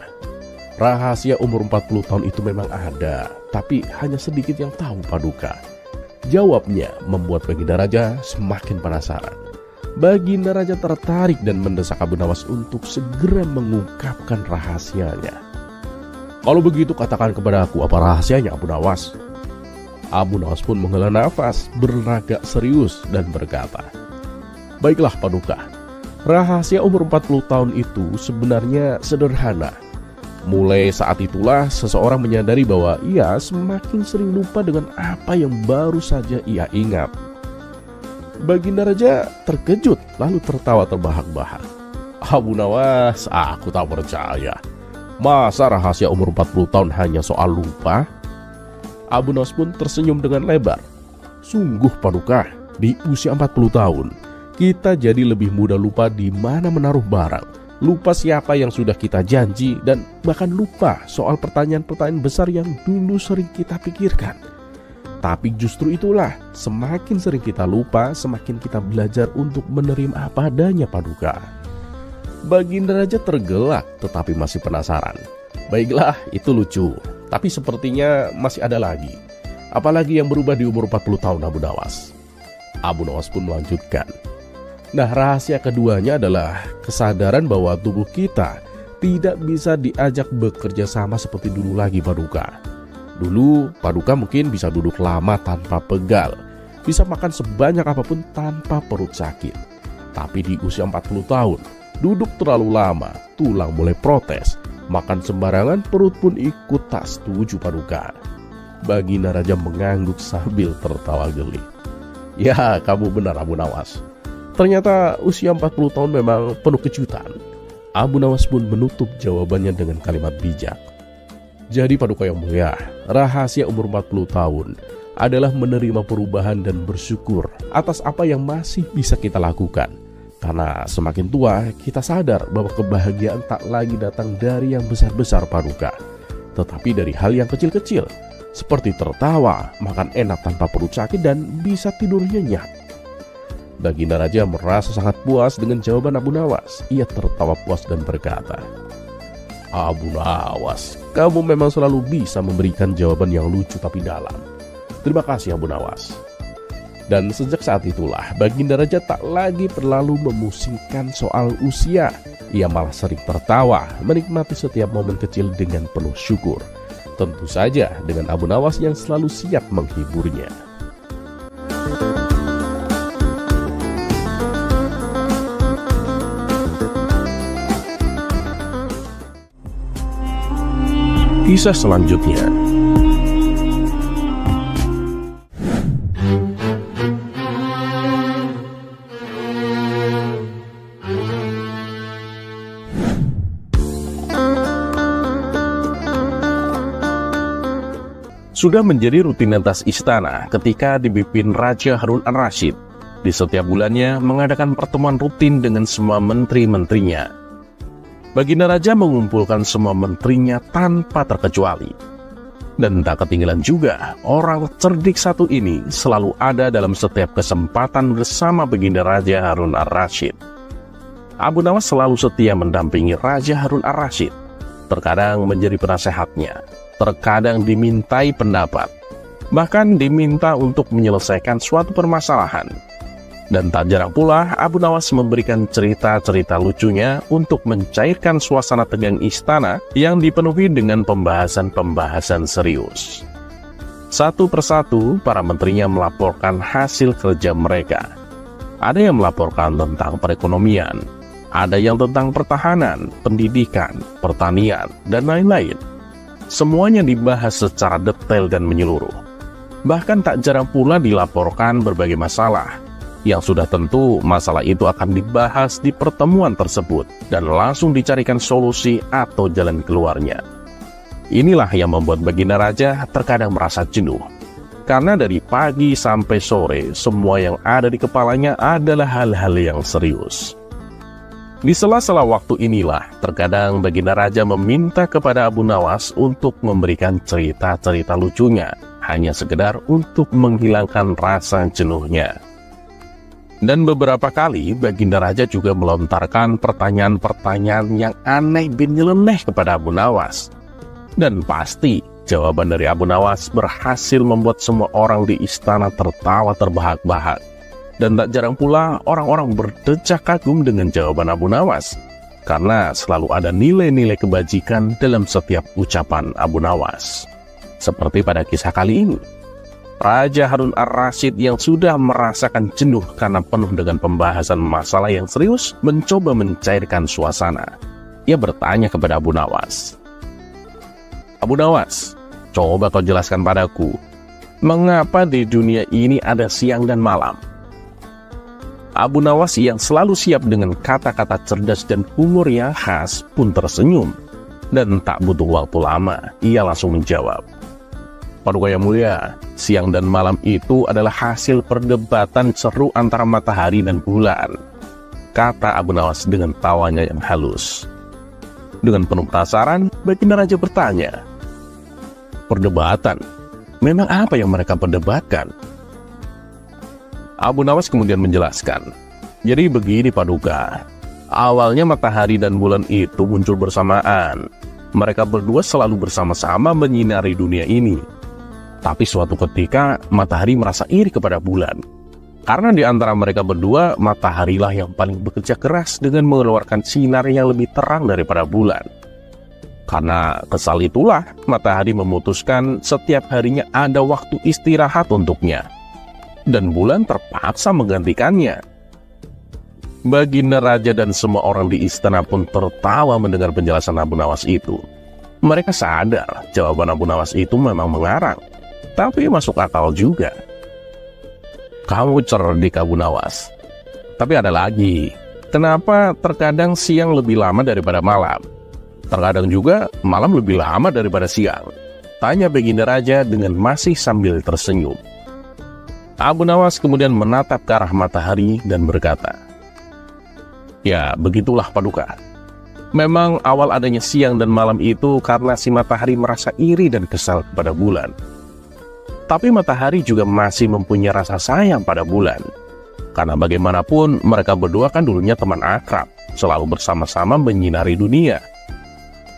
rahasia umur 40 tahun itu memang ada, tapi hanya sedikit yang tahu Paduka. Jawabnya membuat Baginda Raja semakin penasaran. Baginda Raja tertarik dan mendesak Abu Nawas untuk segera mengungkapkan rahasianya. Kalau begitu katakan kepada aku apa rahasianya, Abu Nawas. Abu Nawas pun menghela nafas, berlagak serius dan berkata, baiklah Paduka, rahasia umur 40 tahun itu sebenarnya sederhana. Mulai saat itulah seseorang menyadari bahwa ia semakin sering lupa dengan apa yang baru saja ia ingat. Baginda Raja terkejut lalu tertawa terbahak-bahak. Abu Nawas, aku tak percaya. Masa rahasia umur 40 tahun hanya soal lupa? Abu Nawas pun tersenyum dengan lebar. Sungguh Paduka, di usia 40 tahun, kita jadi lebih mudah lupa di mana menaruh barang. Lupa siapa yang sudah kita janji dan bahkan lupa soal pertanyaan-pertanyaan besar yang dulu sering kita pikirkan. Tapi justru itulah, semakin sering kita lupa, semakin kita belajar untuk menerima apa adanya Paduka. Baginda Raja tergelak tetapi masih penasaran. Baiklah, itu lucu, tapi sepertinya masih ada lagi. Apalagi yang berubah di umur 40 tahun Abu Nawas? Abu Nawas pun melanjutkan. Nah, rahasia keduanya adalah kesadaran bahwa tubuh kita tidak bisa diajak bekerja sama seperti dulu lagi Paduka. Dulu Paduka mungkin bisa duduk lama tanpa pegal, bisa makan sebanyak apapun tanpa perut sakit. Tapi di usia 40 tahun, duduk terlalu lama, tulang mulai protes, makan sembarangan perut pun ikut tak setuju Paduka. Baginda Raja mengangguk sambil tertawa geli. Ya, kamu benar Abu Nawas. Ternyata usia 40 tahun memang penuh kejutan. Abu Nawas pun menutup jawabannya dengan kalimat bijak. Jadi Paduka yang mulia, rahasia umur 40 tahun adalah menerima perubahan dan bersyukur atas apa yang masih bisa kita lakukan. Karena semakin tua, kita sadar bahwa kebahagiaan tak lagi datang dari yang besar-besar Paduka, tetapi dari hal yang kecil-kecil, seperti tertawa, makan enak tanpa perut sakit, dan bisa tidur nyenyak. Baginda Raja merasa sangat puas dengan jawaban Abu Nawas. Ia tertawa puas dan berkata, Abu Nawas, kamu memang selalu bisa memberikan jawaban yang lucu tapi dalam. Terima kasih Abu Nawas. Dan sejak saat itulah Baginda Raja tak lagi terlalu memusingkan soal usia. Ia malah sering tertawa, menikmati setiap momen kecil dengan penuh syukur. Tentu saja dengan Abu Nawas yang selalu siap menghiburnya. Kisah selanjutnya. Sudah menjadi rutinitas istana ketika dipimpin Raja Harun Ar-Rasyid. Di setiap bulannya mengadakan pertemuan rutin dengan semua menteri-menterinya. Baginda Raja mengumpulkan semua menterinya tanpa terkecuali. Dan tak ketinggalan juga, orang cerdik satu ini selalu ada dalam setiap kesempatan bersama Baginda Raja Harun Ar-Rasyid. Abu Nawas selalu setia mendampingi Raja Harun Ar-Rasyid. Terkadang menjadi penasehatnya, terkadang dimintai pendapat, bahkan diminta untuk menyelesaikan suatu permasalahan. Dan tak jarang pula Abu Nawas memberikan cerita-cerita lucunya untuk mencairkan suasana tegang istana yang dipenuhi dengan pembahasan-pembahasan serius. Satu persatu para menterinya melaporkan hasil kerja mereka. Ada yang melaporkan tentang perekonomian, ada yang tentang pertahanan, pendidikan, pertanian, dan lain-lain. Semuanya dibahas secara detail dan menyeluruh. Bahkan tak jarang pula dilaporkan berbagai masalah, yang sudah tentu masalah itu akan dibahas di pertemuan tersebut dan langsung dicarikan solusi atau jalan keluarnya. Inilah yang membuat Baginda Raja terkadang merasa jenuh, karena dari pagi sampai sore semua yang ada di kepalanya adalah hal-hal yang serius. Di sela-sela waktu inilah terkadang Baginda Raja meminta kepada Abu Nawas untuk memberikan cerita-cerita lucunya, hanya sekedar untuk menghilangkan rasa jenuhnya. Dan beberapa kali Baginda Raja juga melontarkan pertanyaan-pertanyaan yang aneh bin nyeleneh kepada Abu Nawas. Dan pasti jawaban dari Abu Nawas berhasil membuat semua orang di istana tertawa terbahak-bahak. Dan tak jarang pula orang-orang berdecak kagum dengan jawaban Abu Nawas, karena selalu ada nilai-nilai kebajikan dalam setiap ucapan Abu Nawas. Seperti pada kisah kali ini, Raja Harun ar-Rasyid yang sudah merasakan jenuh karena penuh dengan pembahasan masalah yang serius mencoba mencairkan suasana. Ia bertanya kepada Abu Nawas, "Abu Nawas, coba kau jelaskan padaku, mengapa di dunia ini ada siang dan malam?" Abu Nawas yang selalu siap dengan kata-kata cerdas dan humor yang khas pun tersenyum. Dan tak butuh waktu lama, ia langsung menjawab, "Paduka yang mulia, siang dan malam itu adalah hasil perdebatan seru antara matahari dan bulan," kata Abu Nawas dengan tawanya yang halus. Dengan penuh penasaran, Baginda Raja bertanya, "Perdebatan? Memang apa yang mereka perdebatkan?" Abu Nawas kemudian menjelaskan, "Jadi begini Paduka, awalnya matahari dan bulan itu muncul bersamaan. Mereka berdua selalu bersama-sama menyinari dunia ini. Tapi suatu ketika matahari merasa iri kepada bulan. Karena di antara mereka berdua, mataharilah yang paling bekerja keras dengan mengeluarkan sinar yang lebih terang daripada bulan. Karena kesal itulah, matahari memutuskan setiap harinya ada waktu istirahat untuknya. Dan bulan terpaksa menggantikannya." Baginda Raja dan semua orang di istana pun tertawa mendengar penjelasan Abu Nawas itu. Mereka sadar jawaban Abu Nawas itu memang mengarang, tapi masuk akal juga. "Kamu cerdik Abu Nawas. Tapi ada lagi, kenapa terkadang siang lebih lama daripada malam? Terkadang juga malam lebih lama daripada siang?" tanya Baginda Raja dengan masih sambil tersenyum. Abu Nawas kemudian menatap ke arah matahari dan berkata, "Ya, begitulah Paduka. Memang awal adanya siang dan malam itu karena si matahari merasa iri dan kesal kepada bulan. Tapi matahari juga masih mempunyai rasa sayang pada bulan. Karena bagaimanapun mereka berdua kan dulunya teman akrab, selalu bersama-sama menyinari dunia.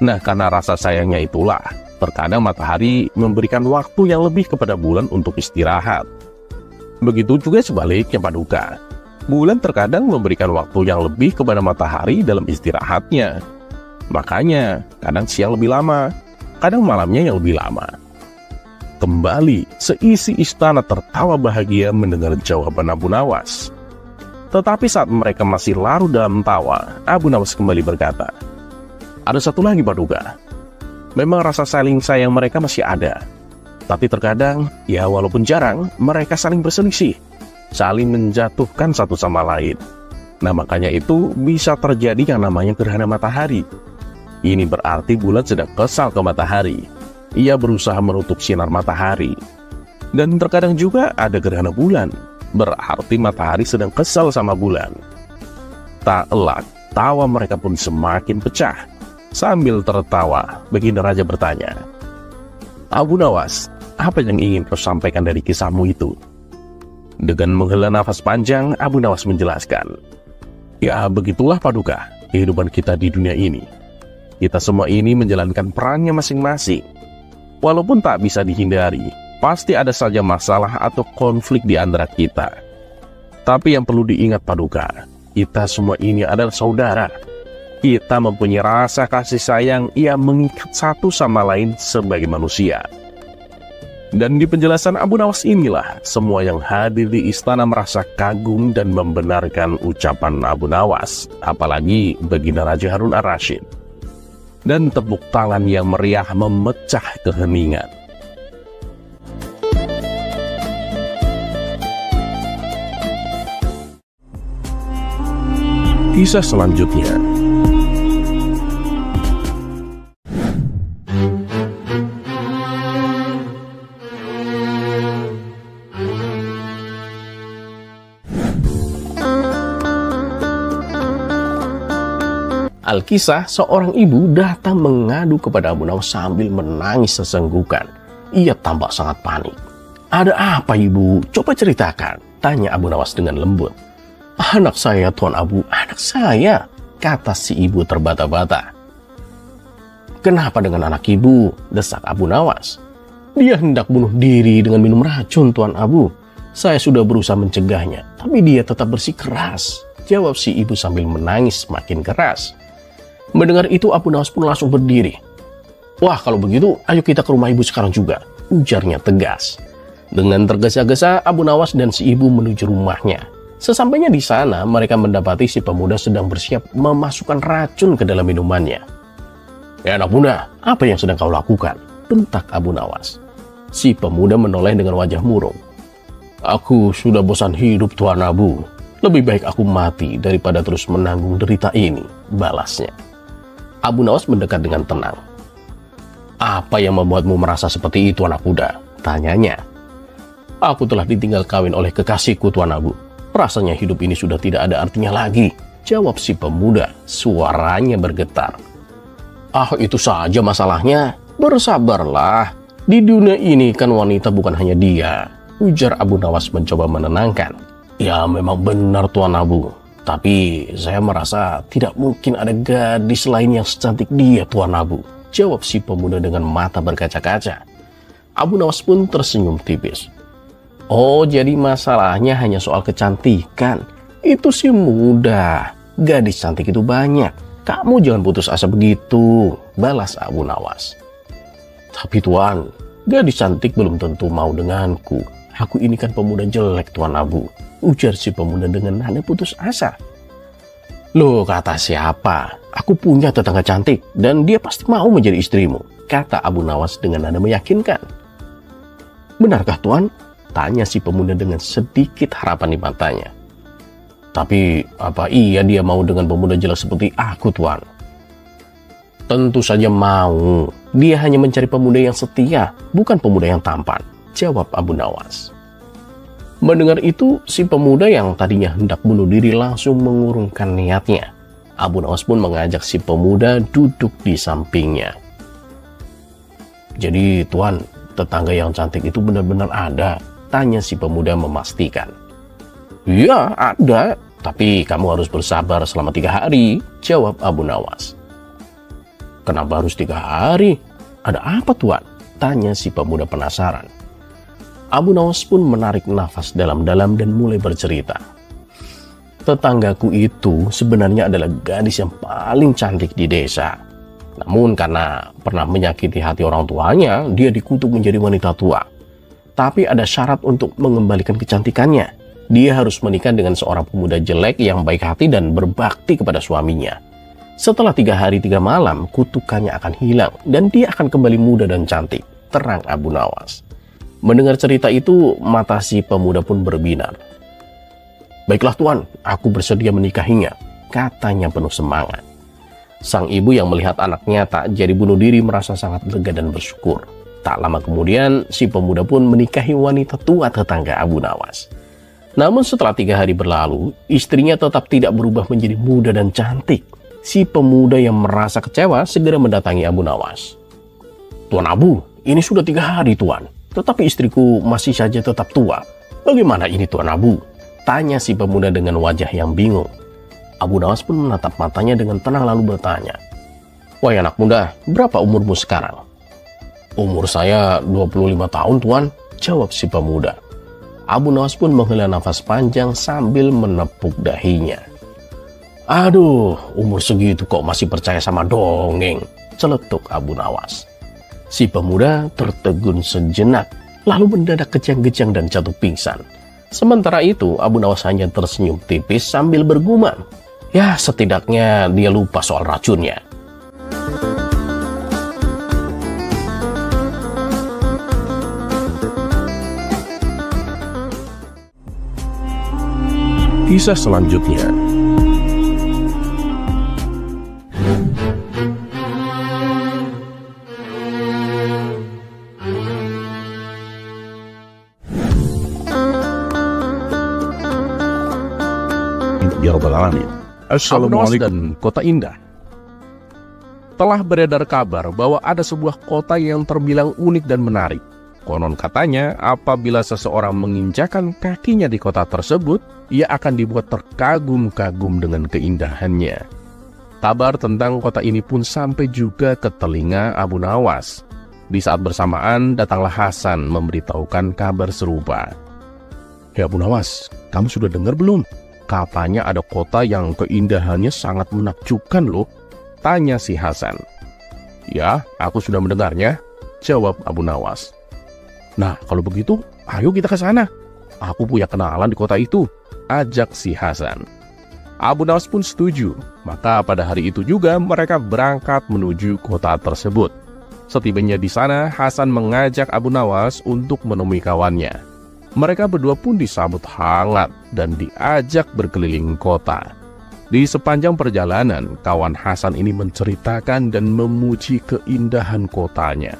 Nah, karena rasa sayangnya itulah, terkadang matahari memberikan waktu yang lebih kepada bulan untuk istirahat. Begitu juga sebaliknya Paduka. Bulan terkadang memberikan waktu yang lebih kepada matahari dalam istirahatnya. Makanya kadang siang lebih lama, kadang malamnya yang lebih lama." Kembali, seisi istana tertawa bahagia mendengar jawaban Abu Nawas. Tetapi saat mereka masih larut dalam tawa, Abu Nawas kembali berkata, "Ada satu lagi Paduka. Memang rasa saling sayang mereka masih ada. Tapi terkadang, ya walaupun jarang, mereka saling berselisih, saling menjatuhkan satu sama lain. Nah makanya itu bisa terjadi yang namanya gerhana matahari. Ini berarti bulan sedang kesal ke matahari. Ia berusaha menutup sinar matahari. Dan terkadang juga ada gerhana bulan, berarti matahari sedang kesal sama bulan." Tak elak, tawa mereka pun semakin pecah. Sambil tertawa, Baginda Raja bertanya, "Abu Nawas, apa yang ingin kau sampaikan dari kisahmu itu?" Dengan menghela nafas panjang, Abu Nawas menjelaskan, "Ya begitulah Paduka, kehidupan kita di dunia ini. Kita semua ini menjalankan perannya masing-masing. Walaupun tak bisa dihindari, pasti ada saja masalah atau konflik di antara kita. Tapi yang perlu diingat Paduka, kita semua ini adalah saudara. Kita mempunyai rasa kasih sayang yang mengikat satu sama lain sebagai manusia." Dan di penjelasan Abu Nawas inilah semua yang hadir di istana merasa kagum dan membenarkan ucapan Abu Nawas, apalagi Baginda Raja Harun ar-Rasyid. Dan tepuk tangan yang meriah memecah keheningan. Kisah selanjutnya. Alkisah, seorang ibu datang mengadu kepada Abu Nawas sambil menangis sesenggukan. Ia tampak sangat panik. "Ada apa ibu? Coba ceritakan," tanya Abu Nawas dengan lembut. Anak saya, Tuan Abu, anak saya, kata si ibu terbata-bata. Kenapa dengan anak ibu? Desak Abu Nawas. Dia hendak bunuh diri dengan minum racun, Tuan Abu. Saya sudah berusaha mencegahnya, tapi dia tetap bersikeras, jawab si ibu sambil menangis semakin keras. Mendengar itu Abu Nawas pun langsung berdiri. Wah, kalau begitu ayo kita ke rumah ibu sekarang juga, ujarnya tegas. Dengan tergesa-gesa Abu Nawas dan si ibu menuju rumahnya. Sesampainya di sana mereka mendapati si pemuda sedang bersiap memasukkan racun ke dalam minumannya. Ya anak muda, apa yang sedang kau lakukan? Bentak Abu Nawas. Si pemuda menoleh dengan wajah murung. Aku sudah bosan hidup, Tuan Abu. Lebih baik aku mati daripada terus menanggung derita ini, balasnya. Abu Nawas mendekat dengan tenang. Apa yang membuatmu merasa seperti itu, anak muda? Tanyanya. Aku telah ditinggal kawin oleh kekasihku, Tuan Abu. Rasanya hidup ini sudah tidak ada artinya lagi, jawab si pemuda, suaranya bergetar. Ah, itu saja masalahnya. Bersabarlah. Di dunia ini kan wanita bukan hanya dia, ujar Abu Nawas mencoba menenangkan. Ya memang benar, Tuan Abu. Tapi saya merasa tidak mungkin ada gadis lain yang secantik dia, Tuan Abu, jawab si pemuda dengan mata berkaca-kaca. Abu Nawas pun tersenyum tipis. Oh, jadi masalahnya hanya soal kecantikan. Itu sih mudah. Gadis cantik itu banyak. Kamu jangan putus asa begitu, balas Abu Nawas. Tapi Tuan, gadis cantik belum tentu mau denganku. Aku ini kan pemuda jelek, Tuan Abu, ujar si pemuda dengan nada putus asa. Loh, kata siapa? Aku punya tetangga cantik dan dia pasti mau menjadi istrimu, kata Abu Nawas dengan nada meyakinkan. Benarkah Tuan? Tanya si pemuda dengan sedikit harapan di matanya. Tapi apa iya dia mau dengan pemuda jelek seperti aku, Tuan? Tentu saja mau. Dia hanya mencari pemuda yang setia, bukan pemuda yang tampan, jawab Abu Nawas. Mendengar itu, si pemuda yang tadinya hendak bunuh diri langsung mengurungkan niatnya. Abu Nawas pun mengajak si pemuda duduk di sampingnya. Jadi, Tuan, tetangga yang cantik itu benar-benar ada? Tanya si pemuda memastikan. Iya, ada. Tapi kamu harus bersabar selama 3 hari, jawab Abu Nawas. Kenapa harus 3 hari? Ada apa, Tuan? Tanya si pemuda penasaran. Abu Nawas pun menarik nafas dalam-dalam dan mulai bercerita. Tetanggaku itu sebenarnya adalah gadis yang paling cantik di desa. Namun karena pernah menyakiti hati orang tuanya, dia dikutuk menjadi wanita tua. Tapi ada syarat untuk mengembalikan kecantikannya. Dia harus menikah dengan seorang pemuda jelek yang baik hati dan berbakti kepada suaminya. Setelah 3 hari 3 malam, kutukannya akan hilang dan dia akan kembali muda dan cantik, terang Abu Nawas. Mendengar cerita itu, mata si pemuda pun berbinar. Baiklah Tuan, aku bersedia menikahinya, katanya penuh semangat. Sang ibu yang melihat anaknya tak jadi bunuh diri merasa sangat lega dan bersyukur. Tak lama kemudian, si pemuda pun menikahi wanita tua tetangga Abu Nawas. Namun setelah 3 hari berlalu, istrinya tetap tidak berubah menjadi muda dan cantik. Si pemuda yang merasa kecewa segera mendatangi Abu Nawas. Tuan Abu, ini sudah 3 hari Tuan, tetapi istriku masih saja tetap tua. Bagaimana ini Tuan Abu? Tanya si pemuda dengan wajah yang bingung. Abu Nawas pun menatap matanya dengan tenang lalu bertanya. Wahai anak muda, berapa umurmu sekarang? Umur saya 25 tahun Tuan, jawab si pemuda. Abu Nawas pun menghela nafas panjang sambil menepuk dahinya. Aduh, umur segitu kok masih percaya sama dongeng, celetuk Abu Nawas. Si pemuda tertegun sejenak, lalu mendadak kejang-kejang dan jatuh pingsan. Sementara itu, Abu Nawas hanya tersenyum tipis sambil bergumam. Ya, setidaknya dia lupa soal racunnya. Kisah selanjutnya. Ya Rabbal Alamin. Assalamualaikum. Dan kota indah. Telah beredar kabar bahwa ada sebuah kota yang terbilang unik dan menarik. Konon katanya, apabila seseorang menginjakan kakinya di kota tersebut, ia akan dibuat terkagum-kagum dengan keindahannya. Kabar tentang kota ini pun sampai juga ke telinga Abu Nawas. Di saat bersamaan, datanglah Hasan memberitahukan kabar serupa. "Ya Abu Nawas, kamu sudah dengar belum? Katanya ada kota yang keindahannya sangat menakjubkan loh," tanya si Hasan. "Ya, aku sudah mendengarnya," jawab Abu Nawas. "Nah, kalau begitu, ayo kita ke sana. Aku punya kenalan di kota itu," ajak si Hasan. Abu Nawas pun setuju. Maka pada hari itu juga mereka berangkat menuju kota tersebut. Setibanya di sana, Hasan mengajak Abu Nawas untuk menemui kawannya. Mereka berdua pun disambut hangat dan diajak berkeliling kota. Di sepanjang perjalanan, kawan Hasan ini menceritakan dan memuji keindahan kotanya.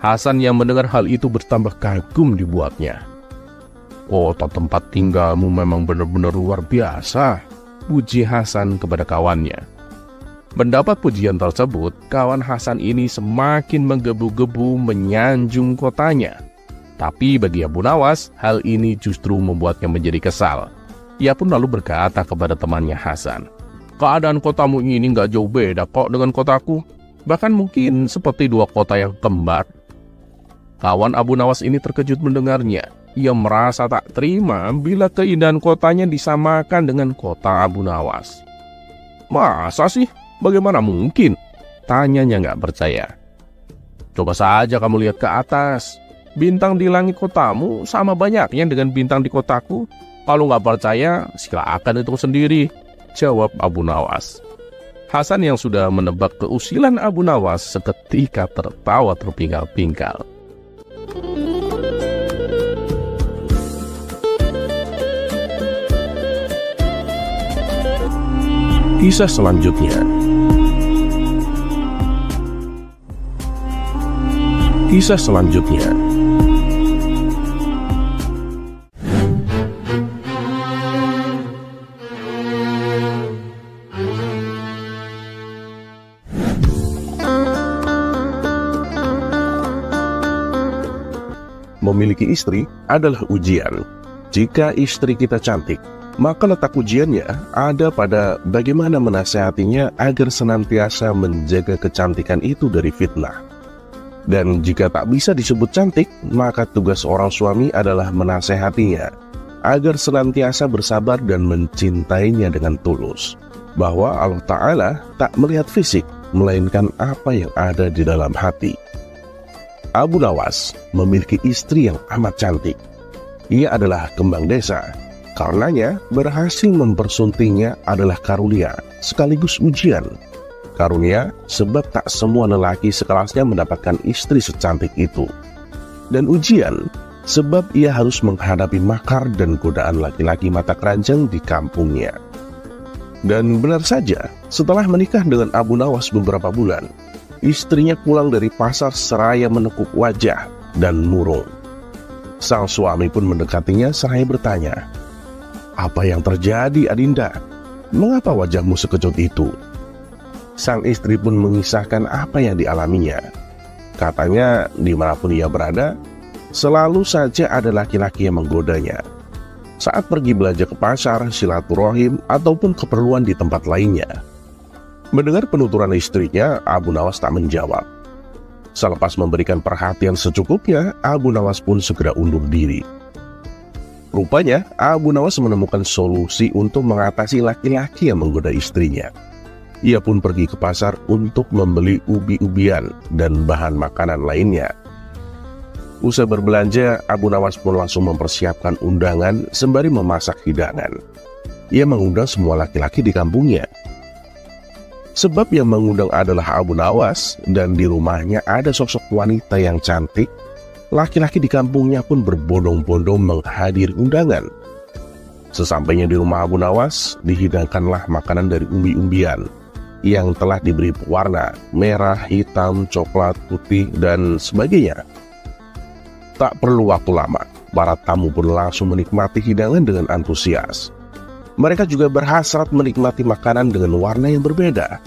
Hasan yang mendengar hal itu bertambah kagum dibuatnya. "Kota tempat tinggalmu memang benar-benar luar biasa," puji Hasan kepada kawannya. Mendapat pujian tersebut, kawan Hasan ini semakin menggebu-gebu menyanjung kotanya. Tapi bagi Abu Nawas, hal ini justru membuatnya menjadi kesal. Ia pun lalu berkata kepada temannya Hasan, "Keadaan kotamu ini nggak jauh beda kok dengan kotaku. Bahkan mungkin seperti dua kota yang kembar." Kawan Abu Nawas ini terkejut mendengarnya. Ia merasa tak terima bila keindahan kotanya disamakan dengan kota Abu Nawas. "Masa sih? Bagaimana mungkin?" tanyanya nggak percaya. "Coba saja kamu lihat ke atas. Bintang di langit kotamu sama banyaknya dengan bintang di kotaku. Kalau nggak percaya, silakan hitung sendiri," jawab Abu Nawas. Hasan yang sudah menebak keusilan Abu Nawas seketika tertawa terpingkal-pingkal. Kisah selanjutnya. Kisah selanjutnya. Memiliki istri adalah ujian. Jika istri kita cantik, maka letak ujiannya ada pada bagaimana menasehatinya agar senantiasa menjaga kecantikan itu dari fitnah. Dan jika tak bisa disebut cantik, maka tugas seorang suami adalah menasehatinya agar senantiasa bersabar dan mencintainya dengan tulus. Bahwa Allah Ta'ala tak melihat fisik, melainkan apa yang ada di dalam hati. Abu Nawas memiliki istri yang amat cantik. Ia adalah kembang desa. Karenanya, berhasil mempersuntingnya adalah karunia, sekaligus ujian. Karunia, sebab tak semua lelaki sekelasnya mendapatkan istri secantik itu. Dan ujian, sebab ia harus menghadapi makar dan godaan laki-laki mata keranjang di kampungnya. Dan benar saja, setelah menikah dengan Abu Nawas beberapa bulan, istrinya pulang dari pasar seraya menekuk wajah dan murung. Sang suami pun mendekatinya seraya bertanya, "Apa yang terjadi, Adinda? Mengapa wajahmu sekejut itu?" Sang istri pun mengisahkan apa yang dialaminya. Katanya, dimanapun ia berada, selalu saja ada laki-laki yang menggodanya. Saat pergi belanja ke pasar, silaturahim, ataupun keperluan di tempat lainnya. Mendengar penuturan istrinya, Abu Nawas tak menjawab. Selepas memberikan perhatian secukupnya, Abu Nawas pun segera undur diri. Rupanya, Abu Nawas menemukan solusi untuk mengatasi laki-laki yang menggoda istrinya. Ia pun pergi ke pasar untuk membeli ubi-ubian dan bahan makanan lainnya. Usai berbelanja, Abu Nawas pun langsung mempersiapkan undangan sembari memasak hidangan. Ia mengundang semua laki-laki di kampungnya. Sebab yang mengundang adalah Abu Nawas, dan di rumahnya ada sosok wanita yang cantik. Laki-laki di kampungnya pun berbondong-bondong menghadiri undangan. Sesampainya di rumah Abu Nawas, dihidangkanlah makanan dari umbi-umbian yang telah diberi warna merah, hitam, coklat, putih, dan sebagainya. Tak perlu waktu lama, para tamu pun langsung menikmati hidangan dengan antusias. Mereka juga berhasrat menikmati makanan dengan warna yang berbeda.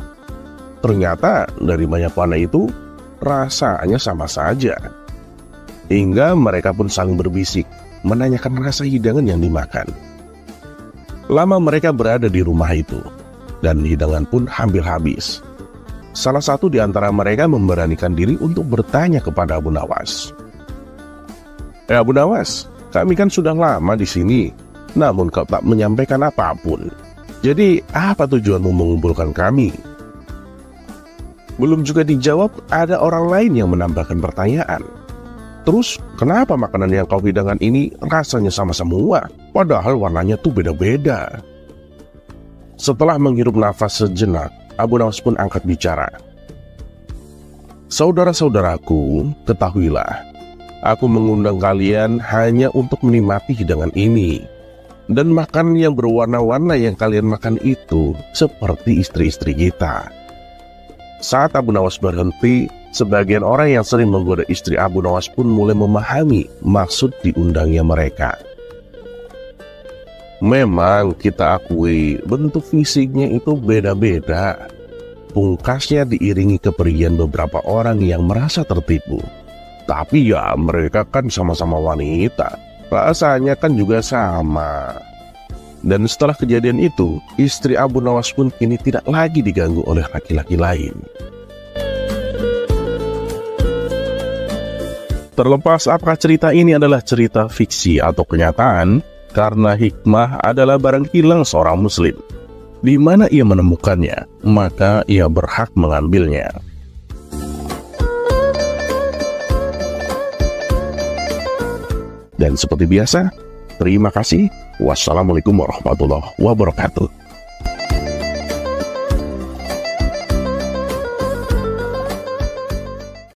Ternyata dari banyak warna itu, rasanya sama saja. hingga mereka pun saling berbisik, menanyakan rasa hidangan yang dimakan. Lama mereka berada di rumah itu, dan hidangan pun hampir habis. Salah satu di antara mereka memberanikan diri untuk bertanya kepada Abu Nawas. Abu Nawas, kami kan sudah lama di sini, namun kau tak menyampaikan apapun. Jadi, apa tujuanmu mengumpulkan kami? Belum juga dijawab, ada orang lain yang menambahkan pertanyaan. Terus, kenapa makanan yang kau hidangkan ini rasanya sama semua, padahal warnanya tuh beda-beda? Setelah menghirup nafas sejenak, Abu Nawas pun angkat bicara. Saudara-saudaraku, ketahuilah, aku mengundang kalian hanya untuk menikmati hidangan ini. Dan makanan yang berwarna-warna yang kalian makan itu seperti istri-istri kita. Saat Abu Nawas berhenti, sebagian orang yang sering menggoda istri Abu Nawas pun mulai memahami maksud diundangnya mereka. Memang kita akui bentuk fisiknya itu beda-beda. Pungkasnya diiringi kepergian beberapa orang yang merasa tertipu. Tapi ya mereka kan sama-sama wanita, rasanya kan juga sama. Dan setelah kejadian itu, istri Abu Nawas pun kini tidak lagi diganggu oleh laki-laki lain. Terlepas apakah cerita ini adalah cerita fiksi atau kenyataan, karena hikmah adalah barang hilang seorang muslim. Di mana ia menemukannya, maka ia berhak mengambilnya. Dan seperti biasa, terima kasih. Wassalamualaikum warahmatullahi wabarakatuh.